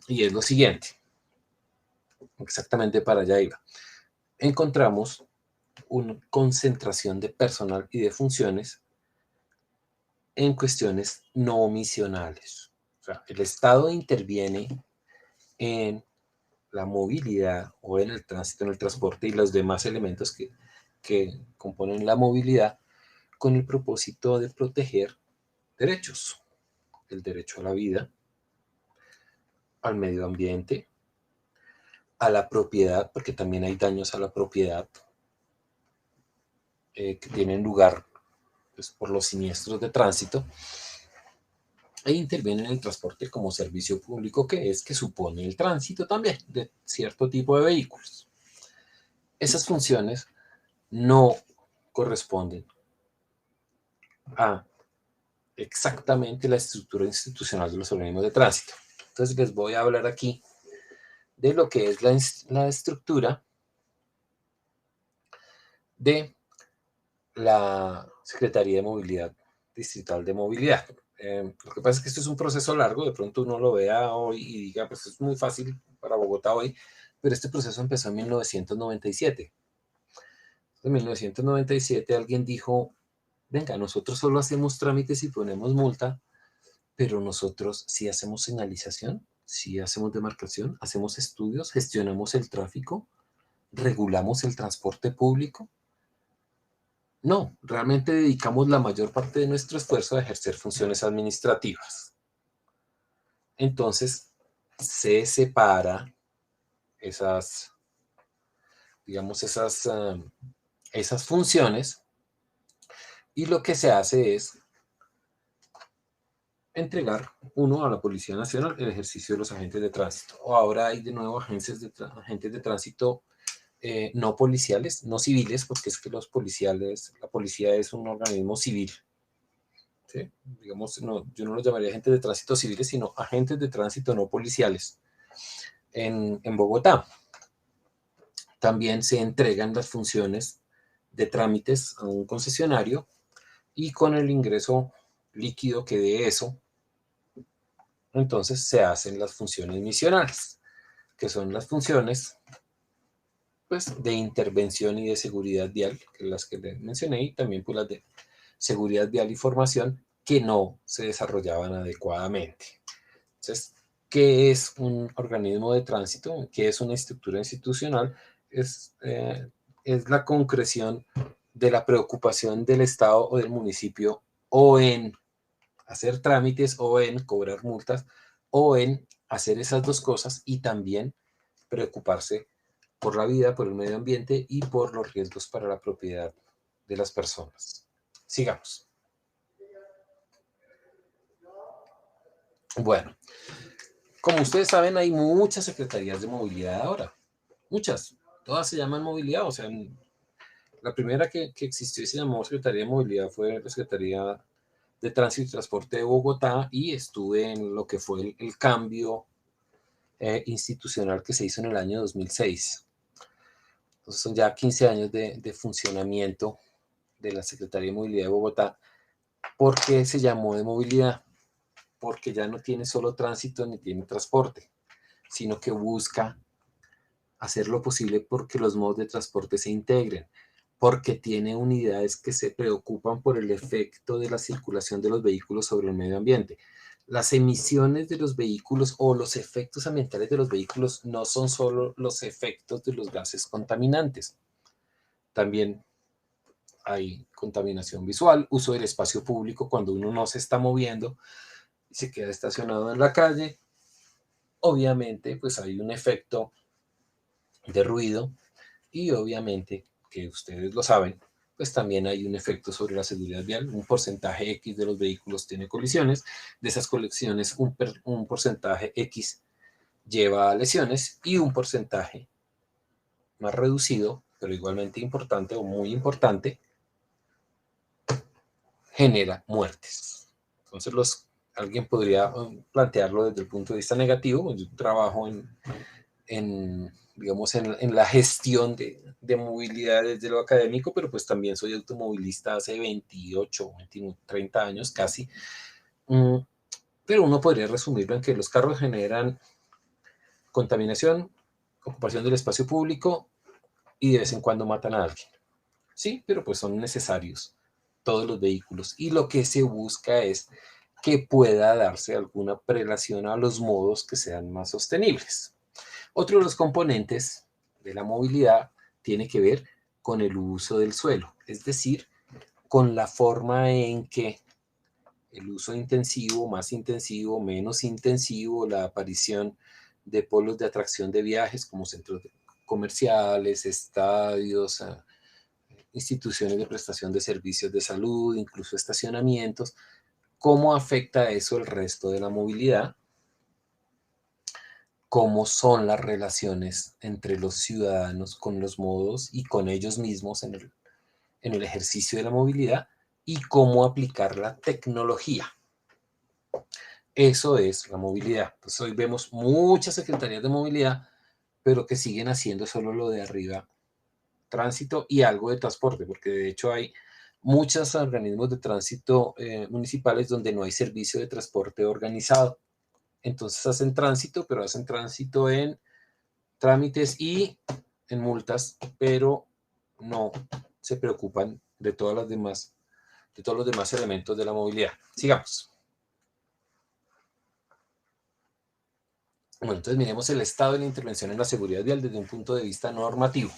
Y es lo siguiente, exactamente para allá iba. Encontramos una concentración de personal y de funciones en cuestiones no misionales. O sea, el Estado interviene en la movilidad o en el tránsito, en el transporte y los demás elementos que componen la movilidad con el propósito de proteger derechos, el derecho a la vida, al medio ambiente, a la propiedad, porque también hay daños a la propiedad que tienen lugar pues, por los siniestros de tránsito, e interviene en el transporte como servicio público que supone el tránsito también de cierto tipo de vehículos. Esas funciones no corresponden a exactamente la estructura institucional de los organismos de tránsito. Entonces les voy a hablar aquí de lo que es la estructura de la Secretaría de Movilidad Distrital de Movilidad. Lo que pasa es que esto es un proceso largo, de pronto uno lo vea hoy y diga, pues es muy fácil para Bogotá hoy, pero este proceso empezó en 1997. En 1997 alguien dijo, venga, nosotros solo hacemos trámites y ponemos multa, pero nosotros sí hacemos señalización, sí hacemos demarcación, hacemos estudios, gestionamos el tráfico, regulamos el transporte público. No, realmente dedicamos la mayor parte de nuestro esfuerzo a ejercer funciones administrativas. Entonces, se separa esas, digamos, esas funciones y lo que se hace es entregar uno a la Policía Nacional el ejercicio de los agentes de tránsito. O ahora hay de nuevo agentes de tránsito no policiales, no civiles, porque es que los policiales, la policía es un organismo civil. ¿Sí? Digamos, no, yo no los llamaría agentes de tránsito civiles, sino agentes de tránsito no policiales. En Bogotá también se entregan las funciones de trámites a un concesionario y con el ingreso líquido que dé eso, entonces se hacen las funciones misionales, que son las funciones pues, de intervención y de seguridad vial, que las que les mencioné, y también pues, las de seguridad vial y formación, que no se desarrollaban adecuadamente. Entonces, ¿qué es un organismo de tránsito? ¿Qué es una estructura institucional? Es la concreción de la preocupación del Estado o del municipio o en hacer trámites o en cobrar multas o en hacer esas dos cosas y también preocuparse por la vida, por el medio ambiente y por los riesgos para la propiedad de las personas. Sigamos. Bueno, como ustedes saben, hay muchas secretarías de movilidad ahora. Muchas. Todas se llaman movilidad. O sea, la primera que existió y se llamó Secretaría de Movilidad fue la Secretaría de Tránsito y Transporte de Bogotá y estuve en lo que fue el cambio institucional que se hizo en el año 2006. Entonces son ya 15 años de funcionamiento de la Secretaría de Movilidad de Bogotá. ¿Por qué se llamó de movilidad? Porque ya no tiene solo tránsito ni tiene transporte, sino que busca hacer lo posible porque los modos de transporte se integren, porque tiene unidades que se preocupan por el efecto de la circulación de los vehículos sobre el medio ambiente. Las emisiones de los vehículos o los efectos ambientales de los vehículos no son solo los efectos de los gases contaminantes. También hay contaminación visual, uso del espacio público cuando uno no se está moviendo y se queda estacionado en la calle. Obviamente, pues hay un efecto de ruido y obviamente, que ustedes lo saben, pues también hay un efecto sobre la seguridad vial. Un porcentaje X de los vehículos tiene colisiones. De esas colisiones, un porcentaje X lleva a lesiones y un porcentaje más reducido, pero igualmente importante o muy importante, genera muertes. Entonces, alguien podría plantearlo desde el punto de vista negativo. Yo trabajo digamos, en la gestión de movilidad desde lo académico, pero pues también soy automovilista hace 28, 20, 30 años casi. Pero uno podría resumirlo en que los carros generan contaminación, ocupación del espacio público y de vez en cuando matan a alguien. Sí, pero pues son necesarios todos los vehículos y lo que se busca es que pueda darse alguna prelación a los modos que sean más sostenibles. Otro de los componentes de la movilidad tiene que ver con el uso del suelo, es decir, con la forma en que el uso intensivo, más intensivo, menos intensivo, la aparición de polos de atracción de viajes como centros comerciales, estadios, instituciones de prestación de servicios de salud, incluso estacionamientos, cómo afecta eso el resto de la movilidad, cómo son las relaciones entre los ciudadanos con los modos y con ellos mismos en el ejercicio de la movilidad y cómo aplicar la tecnología. Eso es la movilidad. Pues hoy vemos muchas secretarías de movilidad, pero que siguen haciendo solo lo de arriba, tránsito y algo de transporte, porque de hecho hay muchos organismos de tránsito municipales donde no hay servicio de transporte organizado. Entonces hacen tránsito, pero hacen tránsito en trámites y en multas, pero no se preocupan de todos los demás elementos de la movilidad. Sigamos. Bueno, entonces miremos el estado de la intervención en la seguridad vial desde un punto de vista normativo.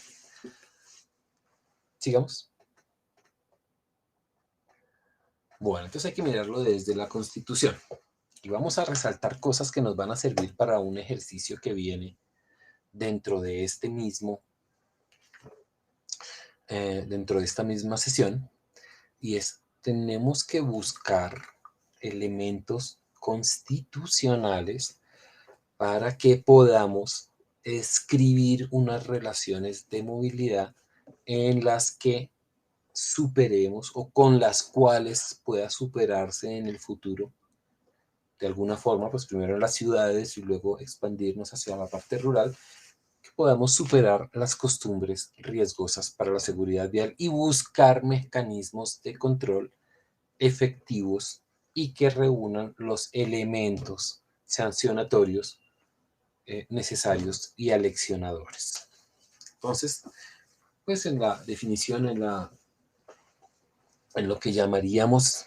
Sigamos. Bueno, entonces hay que mirarlo desde la Constitución. Y vamos a resaltar cosas que nos van a servir para un ejercicio que viene dentro de esta misma sesión, y es, tenemos que buscar elementos constitucionales para que podamos escribir unas relaciones de movilidad en las que superemos o con las cuales pueda superarse en el futuro de alguna forma, pues primero en las ciudades y luego expandirnos hacia la parte rural, que podamos superar las costumbres riesgosas para la seguridad vial y buscar mecanismos de control efectivos y que reúnan los elementos sancionatorios necesarios y aleccionadores. Entonces, pues en la definición, en lo que llamaríamos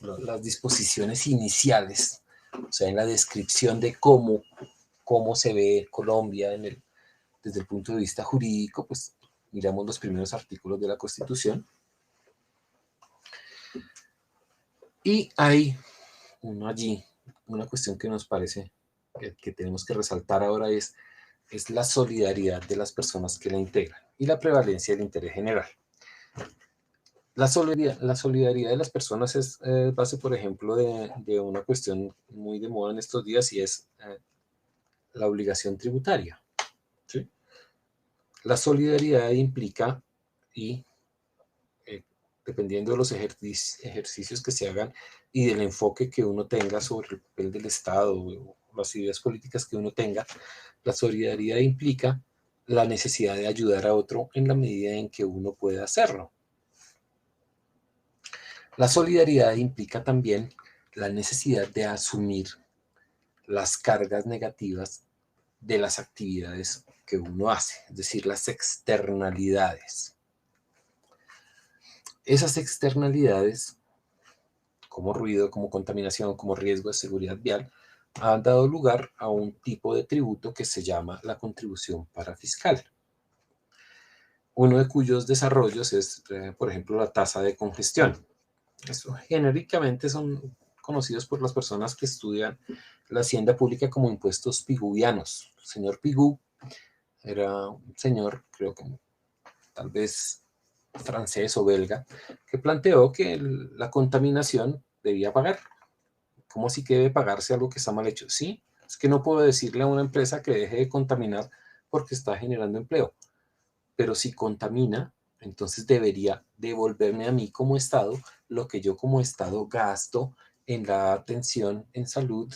las disposiciones iniciales, o sea, en la descripción de cómo se ve Colombia desde el punto de vista jurídico, pues miramos los primeros artículos de la Constitución. Y hay una cuestión que nos parece que tenemos que resaltar ahora es la solidaridad de las personas que la integran y la prevalencia del interés general. La solidaridad de las personas es base, por ejemplo, de una cuestión muy de moda en estos días y es la obligación tributaria. ¿Sí? La solidaridad implica, y dependiendo de los ejercicios que se hagan y del enfoque que uno tenga sobre el papel del Estado o las ideas políticas que uno tenga, la solidaridad implica la necesidad de ayudar a otro en la medida en que uno pueda hacerlo. La solidaridad implica también la necesidad de asumir las cargas negativas de las actividades que uno hace, es decir, las externalidades. Esas externalidades, como ruido, como contaminación, como riesgo de seguridad vial, han dado lugar a un tipo de tributo que se llama la contribución parafiscal. Uno de cuyos desarrollos es, por ejemplo, la tasa de congestión. Eso genéricamente son conocidos por las personas que estudian la hacienda pública como impuestos piguvianos. El señor Pigou era un señor, creo que tal vez francés o belga, que planteó que la contaminación debía pagar. ¿Cómo así que debe pagarse algo que está mal hecho? Sí, es que no puedo decirle a una empresa que deje de contaminar porque está generando empleo, pero si contamina, entonces debería devolverme a mí como Estado lo que yo como Estado gasto en la atención en salud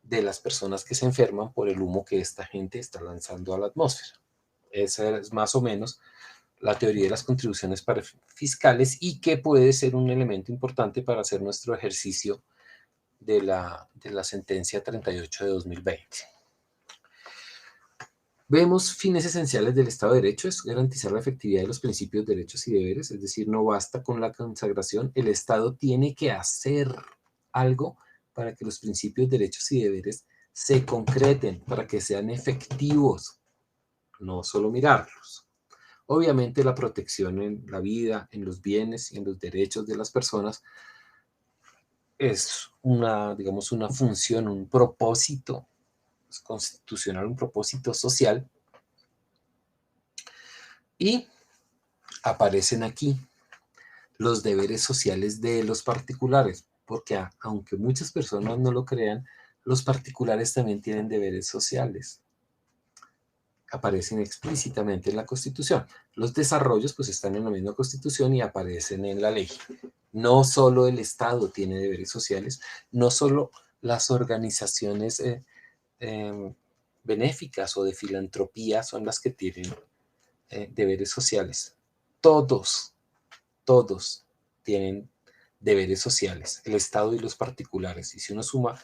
de las personas que se enferman por el humo que esta gente está lanzando a la atmósfera. Esa es más o menos la teoría de las contribuciones fiscales y que puede ser un elemento importante para hacer nuestro ejercicio de la sentencia 38 de 2020. Vemos fines esenciales del Estado de Derecho, es garantizar la efectividad de los principios, derechos y deberes, es decir, no basta con la consagración, el Estado tiene que hacer algo para que los principios, derechos y deberes se concreten, para que sean efectivos, no solo mirarlos. Obviamente la protección en la vida, en los bienes y en los derechos de las personas es digamos, una función, un propósito constitucional, un propósito social, y aparecen aquí los deberes sociales de los particulares, porque aunque muchas personas no lo crean, los particulares también tienen deberes sociales. Aparecen explícitamente en la Constitución. Los desarrollos pues están en la misma Constitución y aparecen en la ley. No solo el Estado tiene deberes sociales, no solo las organizaciones benéficas o de filantropía son las que tienen deberes sociales. Todos tienen deberes sociales, el Estado y los particulares. Y si uno suma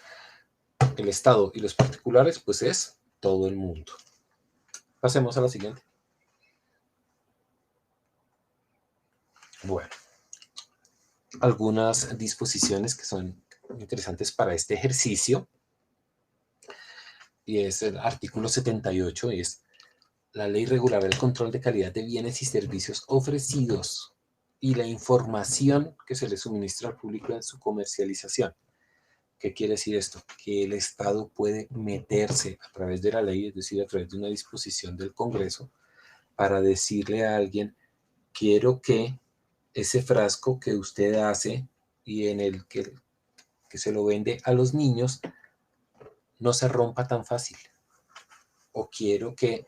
el Estado y los particulares, pues es todo el mundo. Pasemos a la siguiente. Bueno, algunas disposiciones que son interesantes para este ejercicio. Y es el artículo 78, es la ley regulará el control de calidad de bienes y servicios ofrecidos y la información que se le suministra al público en su comercialización. ¿Qué quiere decir esto? Que el Estado puede meterse a través de la ley, es decir, a través de una disposición del Congreso, para decirle a alguien, quiero que ese frasco que usted hace y en el que se lo vende a los niños no se rompa tan fácil. O quiero que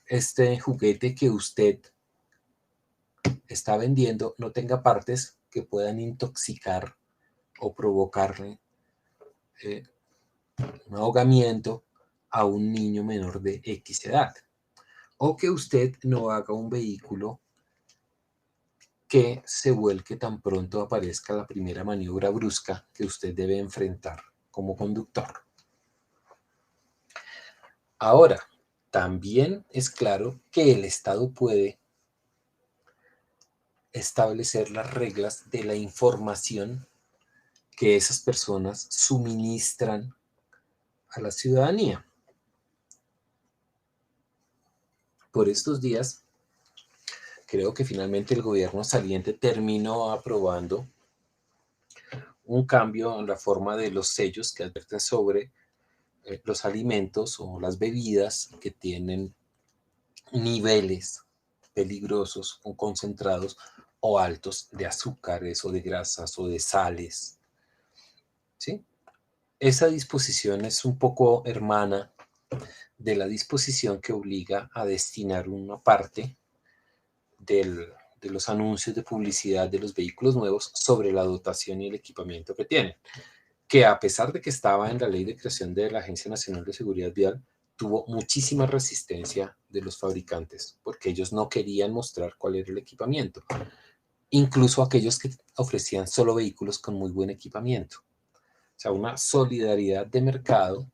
este juguete que usted está vendiendo no tenga partes que puedan intoxicar o provocarle un ahogamiento a un niño menor de X edad. O que usted no haga un vehículo que se vuelque tan pronto aparezca la primera maniobra brusca que usted debe enfrentar como conductor. Ahora, también es claro que el Estado puede establecer las reglas de la información que esas personas suministran a la ciudadanía. Por estos días, creo que finalmente el gobierno saliente terminó aprobando un cambio en la forma de los sellos que advierten sobre los alimentos o las bebidas que tienen niveles peligrosos o concentrados o altos de azúcares o de grasas o de sales. ¿Sí? Esa disposición es un poco hermana de la disposición que obliga a destinar una parte de los anuncios de publicidad de los vehículos nuevos sobre la dotación y el equipamiento que tienen, que a pesar de que estaba en la ley de creación de la Agencia Nacional de Seguridad Vial, tuvo muchísima resistencia de los fabricantes, porque ellos no querían mostrar cuál era el equipamiento, incluso aquellos que ofrecían solo vehículos con muy buen equipamiento. O sea, una solidaridad de mercado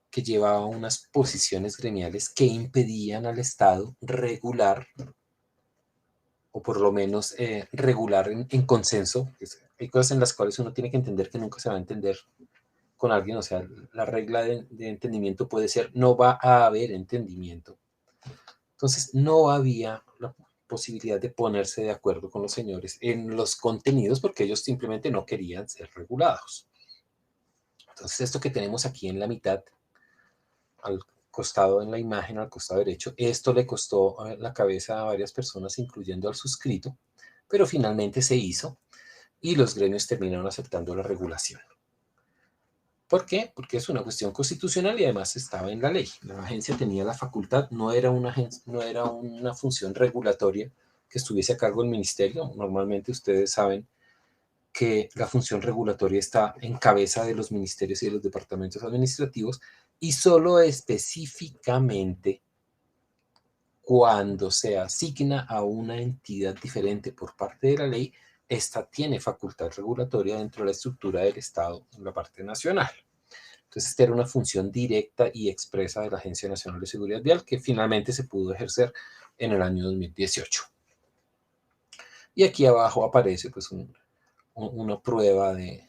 que llevaba unas posiciones gremiales que impedían al Estado regular, o por lo menos regular en consenso. Hay cosas en las cuales uno tiene que entender que nunca se va a entender con alguien, o sea, la regla de entendimiento puede ser, no va a haber entendimiento. Entonces, no había la posibilidad de ponerse de acuerdo con los señores en los contenidos porque ellos simplemente no querían ser regulados. Entonces, esto que tenemos aquí en la mitad, al costado en la imagen, al costado derecho, esto le costó la cabeza a varias personas, incluyendo al suscrito, pero finalmente se hizo y los gremios terminaron aceptando la regulación. ¿Por qué? Porque es una cuestión constitucional y además estaba en la ley. La agencia tenía la facultad, no era una función regulatoria que estuviese a cargo del ministerio. Normalmente ustedes saben que la función regulatoria está en cabeza de los ministerios y de los departamentos administrativos y solo específicamente cuando se asigna a una entidad diferente por parte de la ley esta tiene facultad regulatoria dentro de la estructura del Estado en la parte nacional. Entonces, esta era una función directa y expresa de la Agencia Nacional de Seguridad Vial que finalmente se pudo ejercer en el año 2018. Y aquí abajo aparece pues una prueba de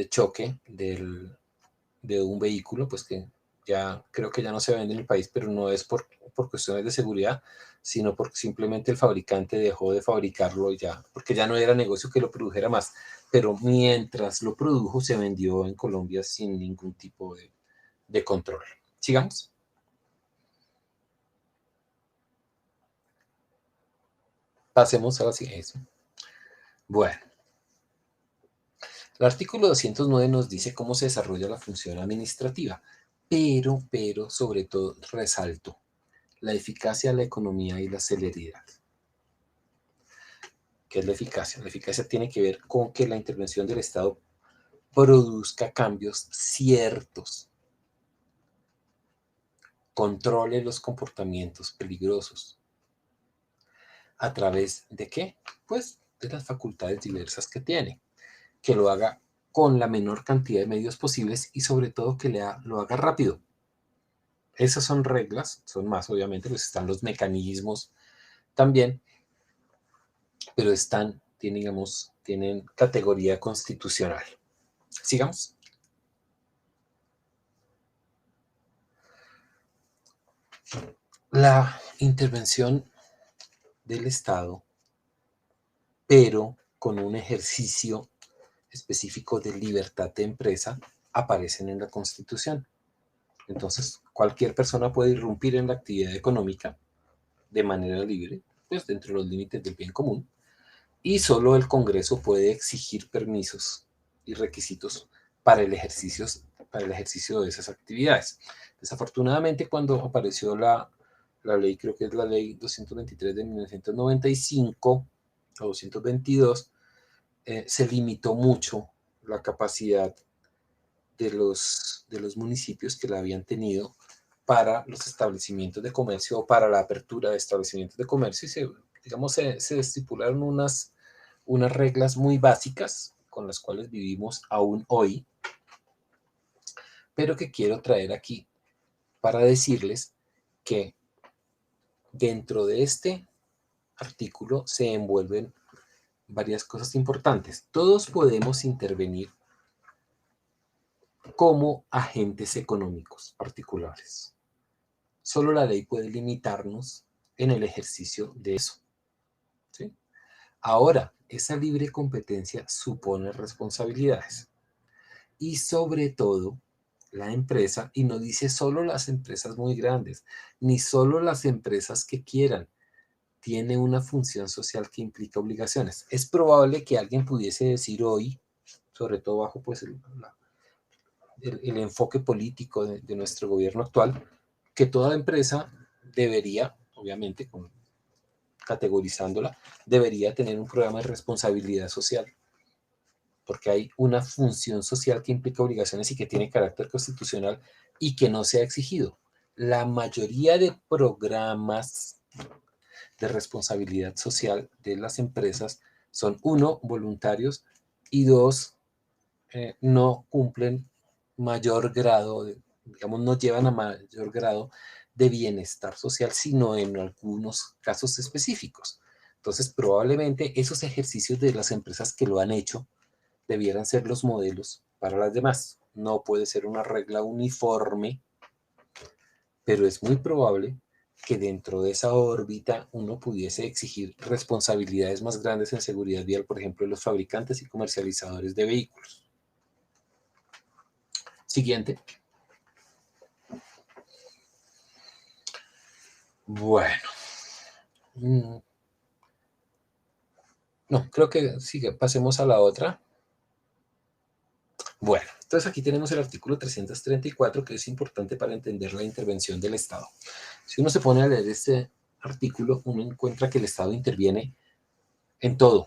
choque de un vehículo, pues que ya creo que ya no se vende en el país, pero no es por cuestiones de seguridad, sino porque simplemente el fabricante dejó de fabricarlo ya, porque ya no era negocio que lo produjera más. Pero mientras lo produjo, se vendió en Colombia sin ningún tipo de control. Sigamos. Pasemos a la siguiente. Bueno. El artículo 209 nos dice cómo se desarrolla la función administrativa, pero, sobre todo, resalto la eficacia, la economía y la celeridad. ¿Qué es la eficacia? La eficacia tiene que ver con que la intervención del Estado produzca cambios ciertos, controle los comportamientos peligrosos. ¿A través de qué? Pues de las facultades diversas que tiene. Que lo haga con la menor cantidad de medios posibles y sobre todo que lo haga rápido. Esas son reglas, son más obviamente, pues están los mecanismos también, pero tienen categoría constitucional. Sigamos. La intervención del Estado, pero con un ejercicio específico de libertad de empresa, aparecen en la Constitución. Entonces, cualquier persona puede irrumpir en la actividad económica de manera libre, pues dentro de los límites del bien común, y solo el Congreso puede exigir permisos y requisitos para el ejercicio de esas actividades. Desafortunadamente, cuando apareció la ley, creo que es la ley 223 de 1995 o 222, se limitó mucho la capacidad de los municipios que la habían tenido para los establecimientos de comercio o para la apertura de establecimientos de comercio, y se estipularon unas reglas muy básicas con las cuales vivimos aún hoy, pero que quiero traer aquí para decirles que dentro de este artículo se envuelven varias cosas importantes. Todos podemos intervenir como agentes económicos particulares. Solo la ley puede limitarnos en el ejercicio de eso. ¿Sí? Ahora, esa libre competencia supone responsabilidades. Y sobre todo, la empresa, y no dice solo las empresas muy grandes, ni solo las empresas que quieran, tiene una función social que implica obligaciones. Es probable que alguien pudiese decir hoy, sobre todo bajo pues, el enfoque político de nuestro gobierno actual, que toda empresa debería, obviamente, categorizándola, debería tener un programa de responsabilidad social, porque hay una función social que implica obligaciones y que tiene carácter constitucional y que no se ha exigido. La mayoría de programas de responsabilidad social de las empresas son, 1, voluntarios, y 2, no cumplen mayor grado, digamos, no llevan a mayor grado de bienestar social, sino en algunos casos específicos. Entonces, probablemente esos ejercicios de las empresas que lo han hecho debieran ser los modelos para las demás. No puede ser una regla uniforme, pero es muy probable que dentro de esa órbita uno pudiese exigir responsabilidades más grandes en seguridad vial, por ejemplo, de los fabricantes y comercializadores de vehículos. Siguiente. Bueno. No, creo que sí, pasemos a la otra. Bueno, entonces aquí tenemos el artículo 334, que es importante para entender la intervención del Estado. Si uno se pone a leer este artículo, uno encuentra que el Estado interviene en todo,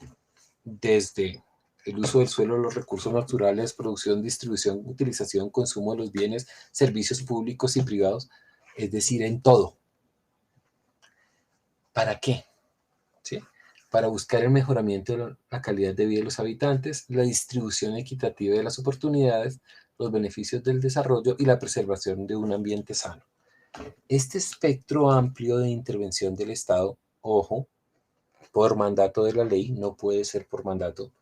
desde el uso del suelo, los recursos naturales, producción, distribución, utilización, consumo de los bienes, servicios públicos y privados, es decir, en todo. ¿Para qué? ¿Sí? para buscar el mejoramiento de la calidad de vida de los habitantes, la distribución equitativa de las oportunidades, los beneficios del desarrollo y la preservación de un ambiente sano. Este espectro amplio de intervención del Estado, ojo, por mandato de la ley, no puede ser por mandato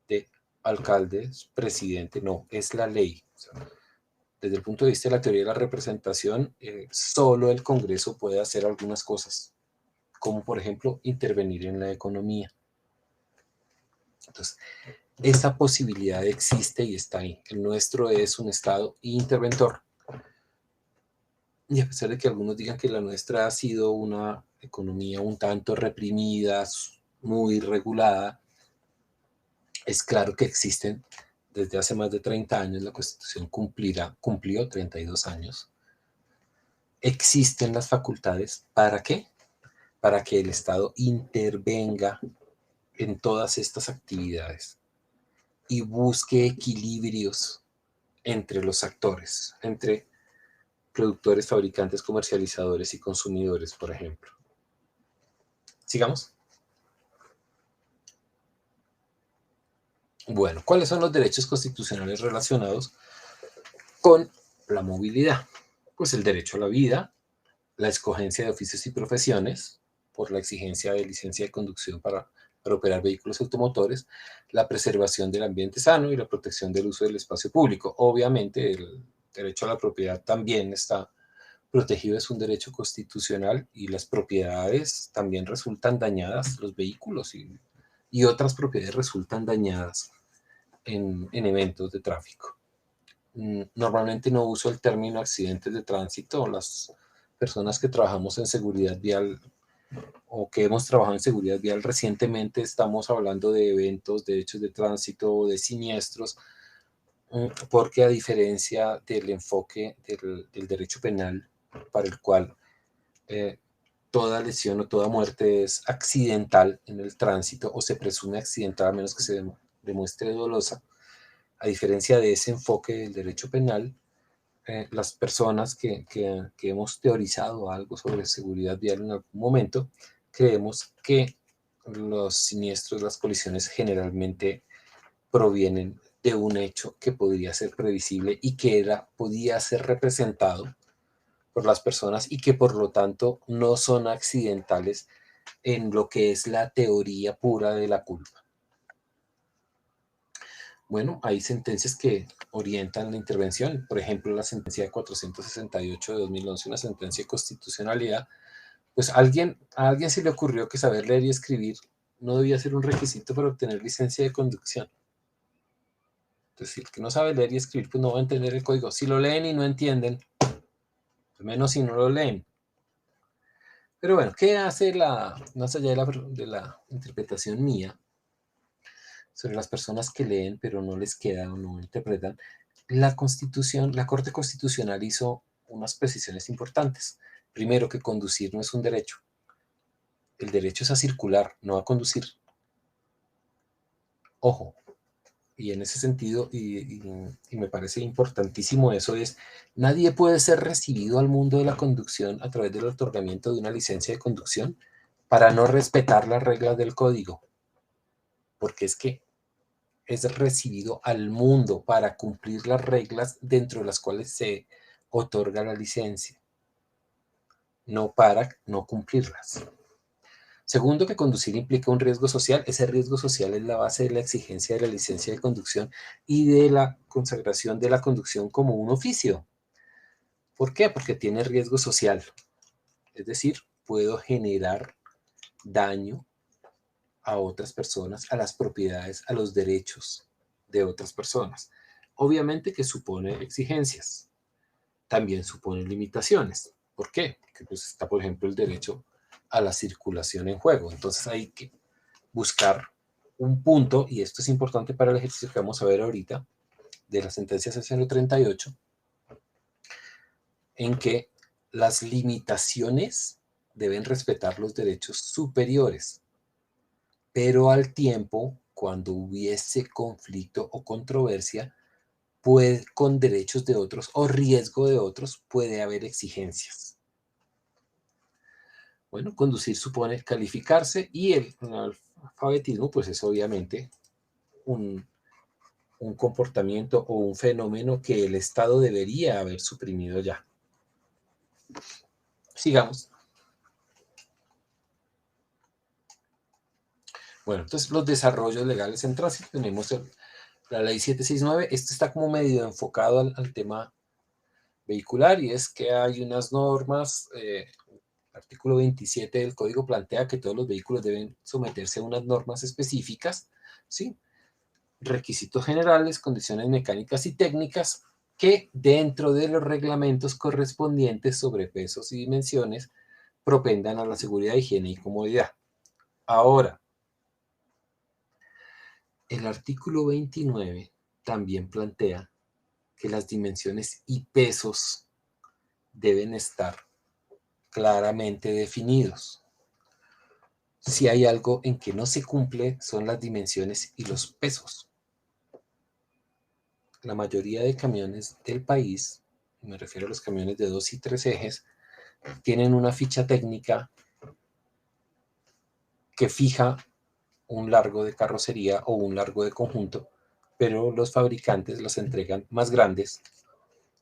de alcaldes, presidente, no, es la ley. O sea, desde el punto de vista de la teoría de la representación, solo el Congreso puede hacer algunas cosas, como por ejemplo intervenir en la economía. Entonces, esa posibilidad existe y está ahí. El nuestro es un Estado interventor. Y a pesar de que algunos digan que la nuestra ha sido una economía un tanto reprimida, muy regulada, es claro que existen desde hace más de 30 años, la Constitución cumplió 32 años. Existen las facultades, ¿para qué? Para que el Estado intervenga en todas estas actividades y busque equilibrios entre los actores, entre productores, fabricantes, comercializadores y consumidores, por ejemplo. Sigamos. Bueno, ¿cuáles son los derechos constitucionales relacionados con la movilidad? Pues el derecho a la vida, la escogencia de oficios y profesiones, por la exigencia de licencia de conducción para operar vehículos automotores, la preservación del ambiente sano y la protección del uso del espacio público. Obviamente, el derecho a la propiedad también está protegido, es un derecho constitucional y las propiedades también resultan dañadas, los vehículos y otras propiedades resultan dañadas en eventos de tráfico. Normalmente no uso el término accidentes de tránsito. Las personas que trabajamos en seguridad vial o que hemos trabajado en seguridad vial recientemente estamos hablando de eventos, de hechos de tránsito o de siniestros, porque a diferencia del enfoque del derecho penal, para el cual toda lesión o toda muerte es accidental en el tránsito o se presume accidental a menos que se demuestre dolosa, a diferencia de ese enfoque del derecho penal, las personas que hemos teorizado algo sobre seguridad vial en algún momento, creemos que los siniestros, las colisiones generalmente provienen de un hecho que podría ser previsible y que podía ser representado por las personas y que por lo tanto no son accidentales en lo que es la teoría pura de la culpa. Bueno, hay sentencias que orientan la intervención, por ejemplo, la sentencia 468 de 2011, una sentencia de constitucionalidad, pues a alguien se le ocurrió que saber leer y escribir no debía ser un requisito para obtener licencia de conducción. Entonces, el que no sabe leer y escribir, pues no va a entender el código. Si lo leen y no entienden, pues menos si no lo leen. Pero bueno, ¿qué hace más allá de la interpretación mía sobre las personas que leen pero no les queda o no interpretan? La Corte Constitucional hizo unas precisiones importantes. Primero, que conducir no es un derecho. El derecho es a circular, no a conducir. Ojo. Y en ese sentido, y me parece importantísimo eso, es nadie puede ser recibido al mundo de la conducción a través del otorgamiento de una licencia de conducción para no respetar las reglas del código. Porque es que es recibido al mundo para cumplir las reglas dentro de las cuales se otorga la licencia, no para no cumplirlas. Segundo, que conducir implica un riesgo social. Ese riesgo social es la base de la exigencia de la licencia de conducción y de la consagración de la conducción como un oficio. ¿Por qué? Porque tiene riesgo social. Es decir, puedo generar daño a otras personas, a las propiedades, a los derechos de otras personas. Obviamente que supone exigencias. También supone limitaciones. ¿Por qué? Porque pues está, por ejemplo, el derecho a la circulación en juego. Entonces hay que buscar un punto, y esto es importante para el ejercicio que vamos a ver ahorita, de la sentencia 6038, en que las limitaciones deben respetar los derechos superiores, pero al tiempo, cuando hubiese conflicto o controversia, con derechos de otros o riesgo de otros, puede haber exigencias. Bueno, conducir supone calificarse y analfabetismo, pues es obviamente un comportamiento o un fenómeno que el Estado debería haber suprimido ya. Sigamos. Bueno, entonces los desarrollos legales en tránsito, tenemos la ley 769, esto está como medio enfocado al tema vehicular, y es que hay unas normas, el artículo 27 del código plantea que todos los vehículos deben someterse a unas normas específicas, ¿sí? Requisitos generales, condiciones mecánicas y técnicas, que dentro de los reglamentos correspondientes sobre pesos y dimensiones propendan a la seguridad, higiene y comodidad. Ahora, el artículo 29 también plantea que las dimensiones y pesos deben estar claramente definidos. Si hay algo en que no se cumple, son las dimensiones y los pesos. La mayoría de camiones del país, me refiero a los camiones de 2 y 3 ejes, tienen una ficha técnica que fija un largo de carrocería o un largo de conjunto, pero los fabricantes los entregan más grandes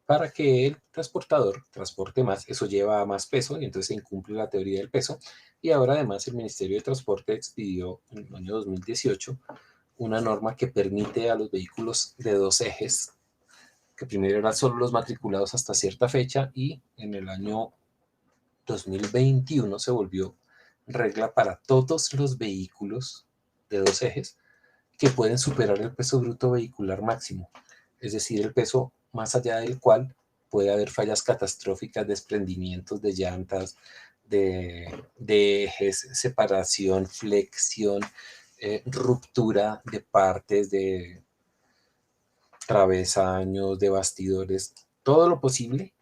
para que el transportador transporte más. Eso lleva más peso y entonces se incumple la teoría del peso. Y ahora además el Ministerio de Transporte expidió en el año 2018 una norma que permite a los vehículos de 2 ejes, que primero eran solo los matriculados hasta cierta fecha, y en el año 2021 se volvió regla para todos los vehículos de 2 ejes que pueden superar el peso bruto vehicular máximo, es decir, el peso más allá del cual puede haber fallas catastróficas, desprendimientos de llantas, de ejes, separación, flexión, ruptura de partes, de travesaños, de bastidores, todo lo posible.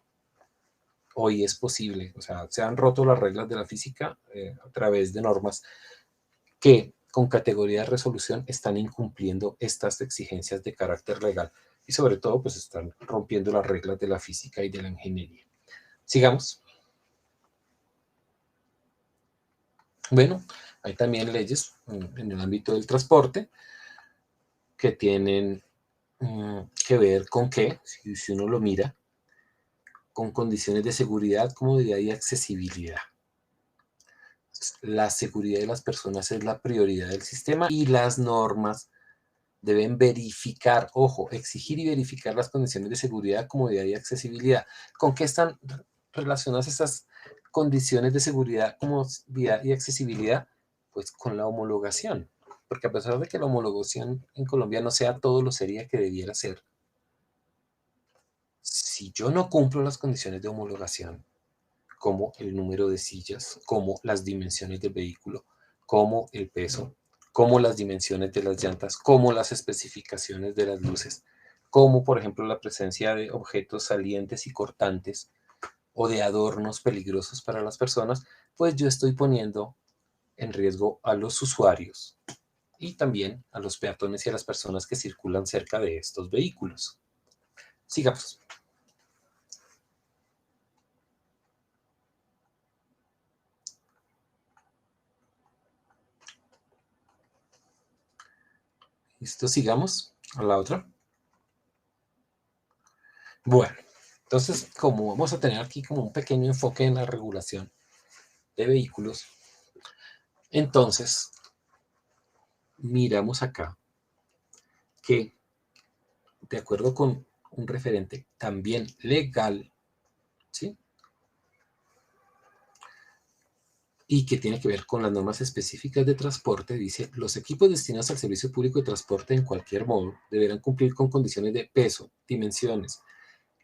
Hoy es posible, o sea, se han roto las reglas de la física a través de normas que con categoría de resolución están incumpliendo estas exigencias de carácter legal y sobre todo pues están rompiendo las reglas de la física y de la ingeniería. Sigamos. Bueno, hay también leyes en el ámbito del transporte que tienen que ver con qué, si uno lo mira, con condiciones de seguridad, comodidad y accesibilidad. La seguridad de las personas es la prioridad del sistema y las normas deben verificar, ojo, exigir y verificar las condiciones de seguridad, comodidad y accesibilidad. ¿Con qué están relacionadas esas condiciones de seguridad, comodidad y accesibilidad? Pues con la homologación, porque a pesar de que la homologación en Colombia no sea todo lo seria que debiera ser, si yo no cumplo las condiciones de homologación, como el número de sillas, como las dimensiones del vehículo, como el peso, como las dimensiones de las llantas, como las especificaciones de las luces, como por ejemplo la presencia de objetos salientes y cortantes o de adornos peligrosos para las personas, pues yo estoy poniendo en riesgo a los usuarios y también a los peatones y a las personas que circulan cerca de estos vehículos. Sigamos. ¿Listo? Sigamos a la otra. Bueno, entonces, como vamos a tener aquí como un pequeño enfoque en la regulación de vehículos, entonces miramos acá que, de acuerdo con un referente también legal, ¿sí? Y que tiene que ver con las normas específicas de transporte, dice, los equipos destinados al servicio público de transporte en cualquier modo deberán cumplir con condiciones de peso, dimensiones,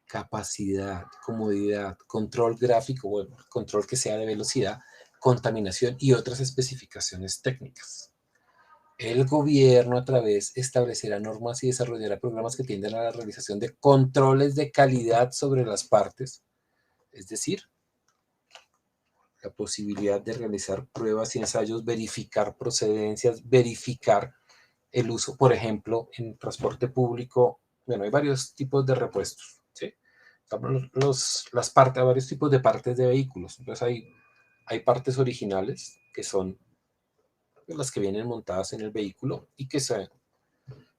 capacidad, comodidad, control gráfico, bueno, control que sea de velocidad, contaminación y otras especificaciones técnicas. El gobierno a través establecerá normas y desarrollará programas que tiendan a la realización de controles de calidad sobre las partes, es decir, la posibilidad de realizar pruebas y ensayos, verificar procedencias, verificar el uso, por ejemplo, en transporte público. Bueno, hay varios tipos de repuestos, ¿sí? Las partes, hay varios tipos de partes de vehículos. Entonces hay partes originales que son las que vienen montadas en el vehículo y que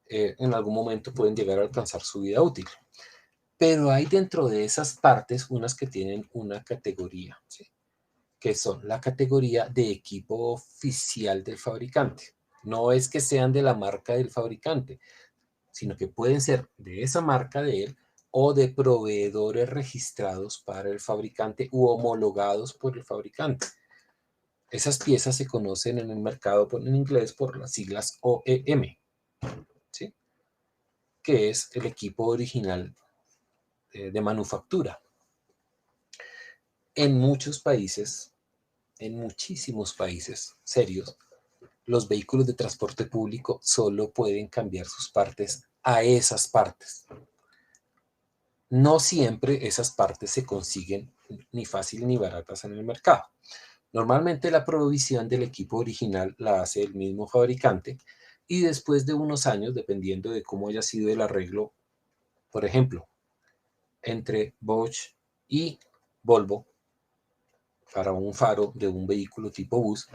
en algún momento pueden llegar a alcanzar su vida útil. Pero hay dentro de esas partes unas que tienen una categoría, ¿sí? Que son la categoría de equipo oficial del fabricante. No es que sean de la marca del fabricante, sino que pueden ser de esa marca de él o de proveedores registrados para el fabricante u homologados por el fabricante. Esas piezas se conocen en el mercado en inglés por las siglas OEM, ¿sí? Que es el equipo original de manufactura. En muchos países, en muchísimos países serios, los vehículos de transporte público solo pueden cambiar sus partes a esas partes. No siempre esas partes se consiguen ni fácil ni baratas en el mercado. Normalmente la provisión del equipo original la hace el mismo fabricante y después de unos años, dependiendo de cómo haya sido el arreglo, por ejemplo, entre Bosch y Volvo para un faro de un vehículo tipo bus,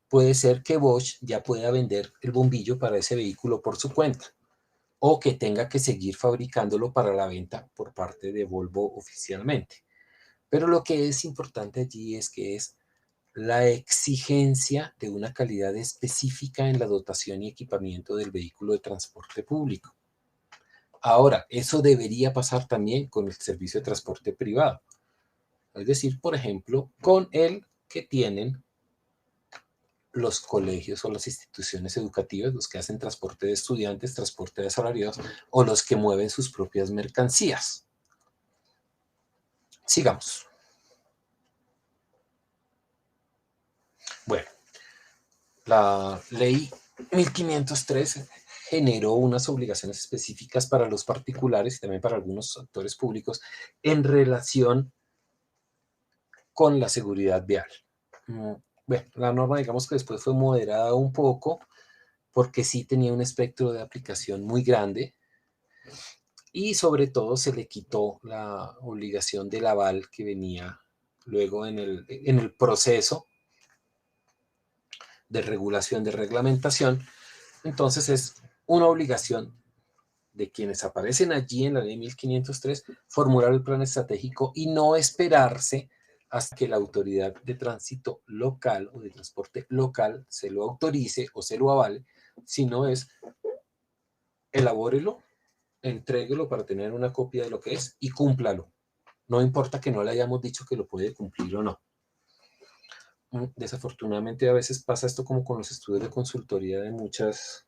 puede ser que Bosch ya pueda vender el bombillo para ese vehículo por su cuenta o que tenga que seguir fabricándolo para la venta por parte de Volvo oficialmente. Pero lo que es importante allí es que es la exigencia de una calidad específica en la dotación y equipamiento del vehículo de transporte público. Ahora, eso debería pasar también con el servicio de transporte privado. Es decir, por ejemplo, con el que tienen los colegios o las instituciones educativas, los que hacen transporte de estudiantes, transporte de asalariados o los que mueven sus propias mercancías. Sigamos. Bueno, la ley 1503 generó unas obligaciones específicas para los particulares y también para algunos actores públicos en relación con la seguridad vial. Bueno, la norma digamos que después fue moderada un poco porque sí tenía un espectro de aplicación muy grande y sobre todo se le quitó la obligación del aval que venía luego en el proceso de regulación, de reglamentación. Entonces es una obligación de quienes aparecen allí en la ley 1503 formular el plan estratégico y no esperarse hasta que la autoridad de tránsito local o de transporte local se lo autorice o se lo avale, sino es elabórelo, entréguelo para tener una copia de lo que es y cúmplalo. No importa que no le hayamos dicho que lo puede cumplir o no. Desafortunadamente a veces pasa esto como con los estudios de consultoría de muchas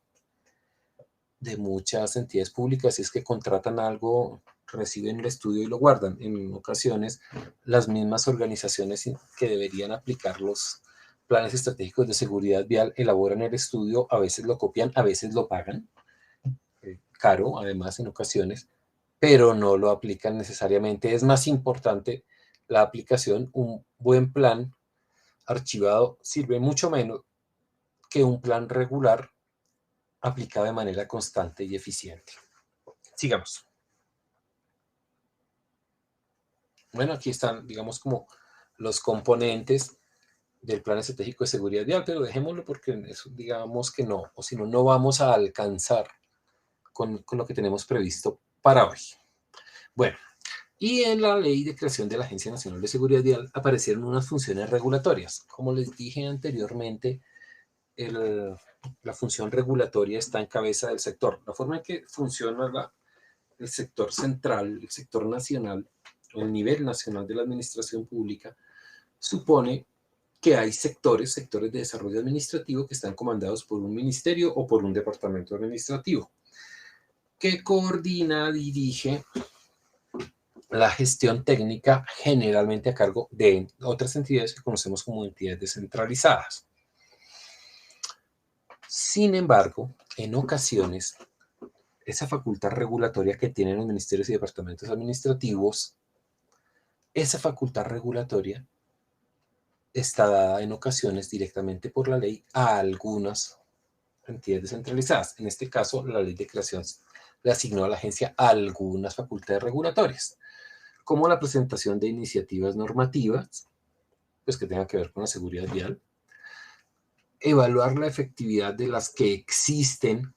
entidades públicas, es que contratan algo, reciben el estudio y lo guardan. En ocasiones, las mismas organizaciones que deberían aplicar los planes estratégicos de seguridad vial elaboran el estudio, a veces lo copian, a veces lo pagan, caro además en ocasiones, pero no lo aplican necesariamente. Es más importante la aplicación, un buen plan archivado sirve mucho menos que un plan regular aplicado de manera constante y eficiente. Sigamos. Bueno, aquí están, digamos, como los componentes del plan estratégico de seguridad vial, pero dejémoslo porque eso, digamos que no, o si no, no vamos a alcanzar con lo que tenemos previsto para hoy. Bueno, y en la ley de creación de la Agencia Nacional de Seguridad Vial aparecieron unas funciones regulatorias. Como les dije anteriormente, la función regulatoria está en cabeza del sector. La forma en que funciona el sector central, el sector nacional, o el nivel nacional de la administración pública, supone que hay sectores de desarrollo administrativo que están comandados por un ministerio o por un departamento administrativo, que coordina, dirige la gestión técnica generalmente a cargo de otras entidades que conocemos como entidades descentralizadas. Sin embargo, en ocasiones, esa facultad regulatoria que tienen los ministerios y departamentos administrativos, esa facultad regulatoria está dada en ocasiones directamente por la ley a algunas entidades descentralizadas. En este caso, la ley de creación le asignó a la agencia algunas facultades regulatorias, como la presentación de iniciativas normativas, pues que tengan que ver con la seguridad vial, evaluar la efectividad de las que existen,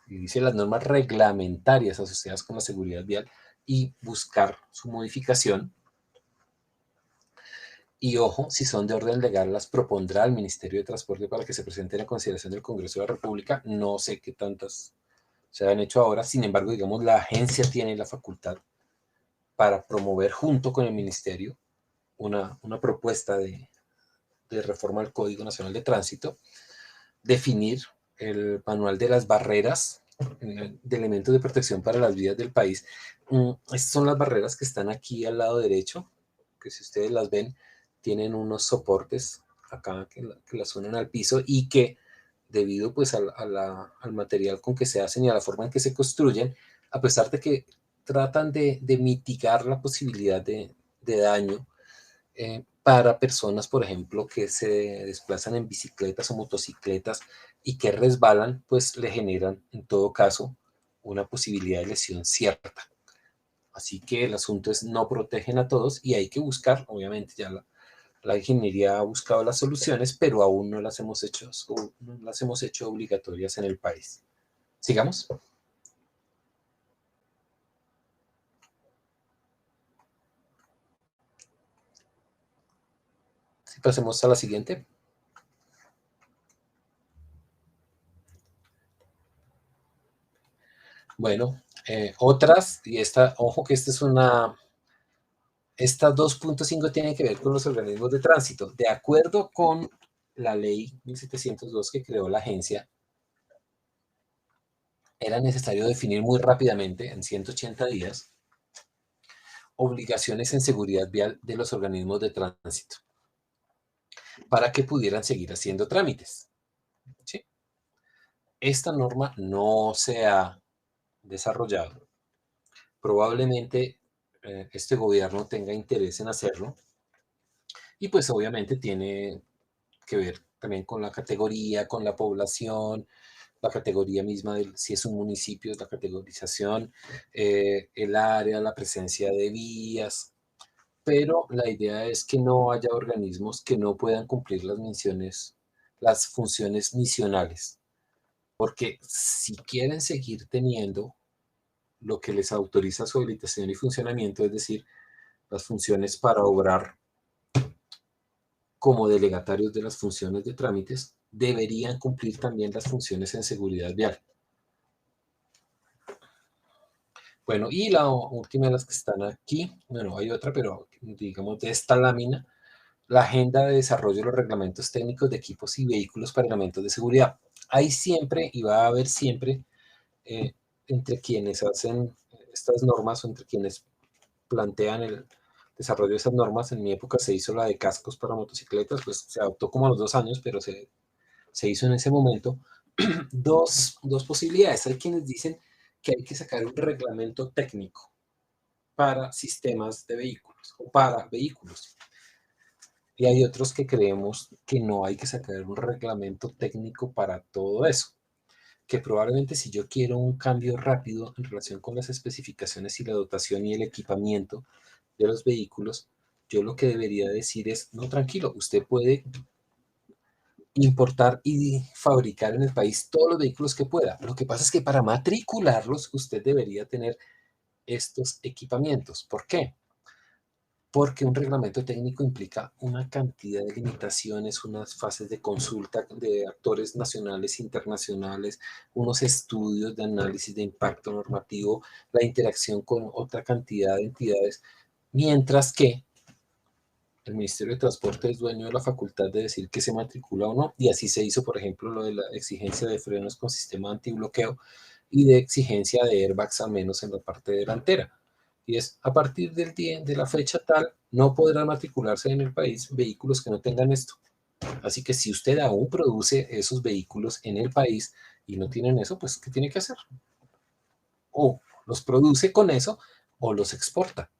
y dice las normas reglamentarias asociadas con la seguridad vial, y buscar su modificación. Y ojo, si son de orden legal, las propondrá el Ministerio de Transporte para que se presenten a consideración del Congreso de la República. No sé qué tantas se han hecho ahora, sin embargo, digamos, la agencia tiene la facultad para promover junto con el Ministerio una propuesta de reforma al Código Nacional de Tránsito, definir el manual de las barreras de elementos de protección para las vías del país. Estas son las barreras que están aquí al lado derecho, que si ustedes las ven, tienen unos soportes acá que las unen al piso y que debido pues al material con que se hacen y a la forma en que se construyen, a pesar de que tratan de mitigar la posibilidad de daño para personas, por ejemplo, que se desplazan en bicicletas o motocicletas y que resbalan, pues le generan en todo caso una posibilidad de lesión cierta. Así que el asunto es no protegen a todos y hay que buscar, obviamente ya la ingeniería ha buscado las soluciones, pero aún no las hemos hecho obligatorias en el país. Sigamos. Si pasemos a la siguiente. Bueno, otras, y esta, ojo que esta es una, esta 2.5 tiene que ver con los organismos de tránsito. De acuerdo con la ley 1702 que creó la agencia, era necesario definir muy rápidamente, en 180 días, obligaciones en seguridad vial de los organismos de tránsito para que pudieran seguir haciendo trámites. ¿Sí? Esta norma no se ha desarrollado. Probablemente este gobierno tenga interés en hacerlo y pues obviamente tiene que ver también con la categoría, con la población, la categoría misma de si es un municipio, la categorización, el área, la presencia de vías, pero la idea es que no haya organismos que no puedan cumplir las funciones misionales, porque si quieren seguir teniendo lo que les autoriza su habilitación y funcionamiento, es decir, las funciones para obrar como delegatarios de las funciones de trámites, deberían cumplir también las funciones en seguridad vial. Bueno, y la última de las que están aquí, bueno, hay otra, pero digamos de esta lámina, la agenda de desarrollo de los reglamentos técnicos de equipos y vehículos para elementos de seguridad. Hay siempre y va a haber siempre entre quienes hacen estas normas o entre quienes plantean el desarrollo de esas normas. En mi época se hizo la de cascos para motocicletas, pues se adoptó como a los 2 años, pero se hizo en ese momento. Dos posibilidades. Hay quienes dicen que hay que sacar un reglamento técnico para sistemas de vehículos o para vehículos. Y hay otros que creemos que no hay que sacar un reglamento técnico para todo eso. Que probablemente si yo quiero un cambio rápido en relación con las especificaciones y la dotación y el equipamiento de los vehículos, yo lo que debería decir es, no, tranquilo, usted puede importar y fabricar en el país todos los vehículos que pueda. Lo que pasa es que para matricularlos usted debería tener estos equipamientos. ¿Por qué? Porque un reglamento técnico implica una cantidad de limitaciones, unas fases de consulta de actores nacionales e internacionales, unos estudios de análisis de impacto normativo, la interacción con otra cantidad de entidades, mientras que el Ministerio de Transporte es dueño de la facultad de decir que se matricula o no, y así se hizo, por ejemplo, lo de la exigencia de frenos con sistema antibloqueo y de exigencia de airbags al menos en la parte delantera. Y es a partir del día de la fecha tal, no podrán matricularse en el país vehículos que no tengan esto. Así que si usted aún produce esos vehículos en el país y no tienen eso, pues ¿qué tiene que hacer? O los produce con eso o los exporta.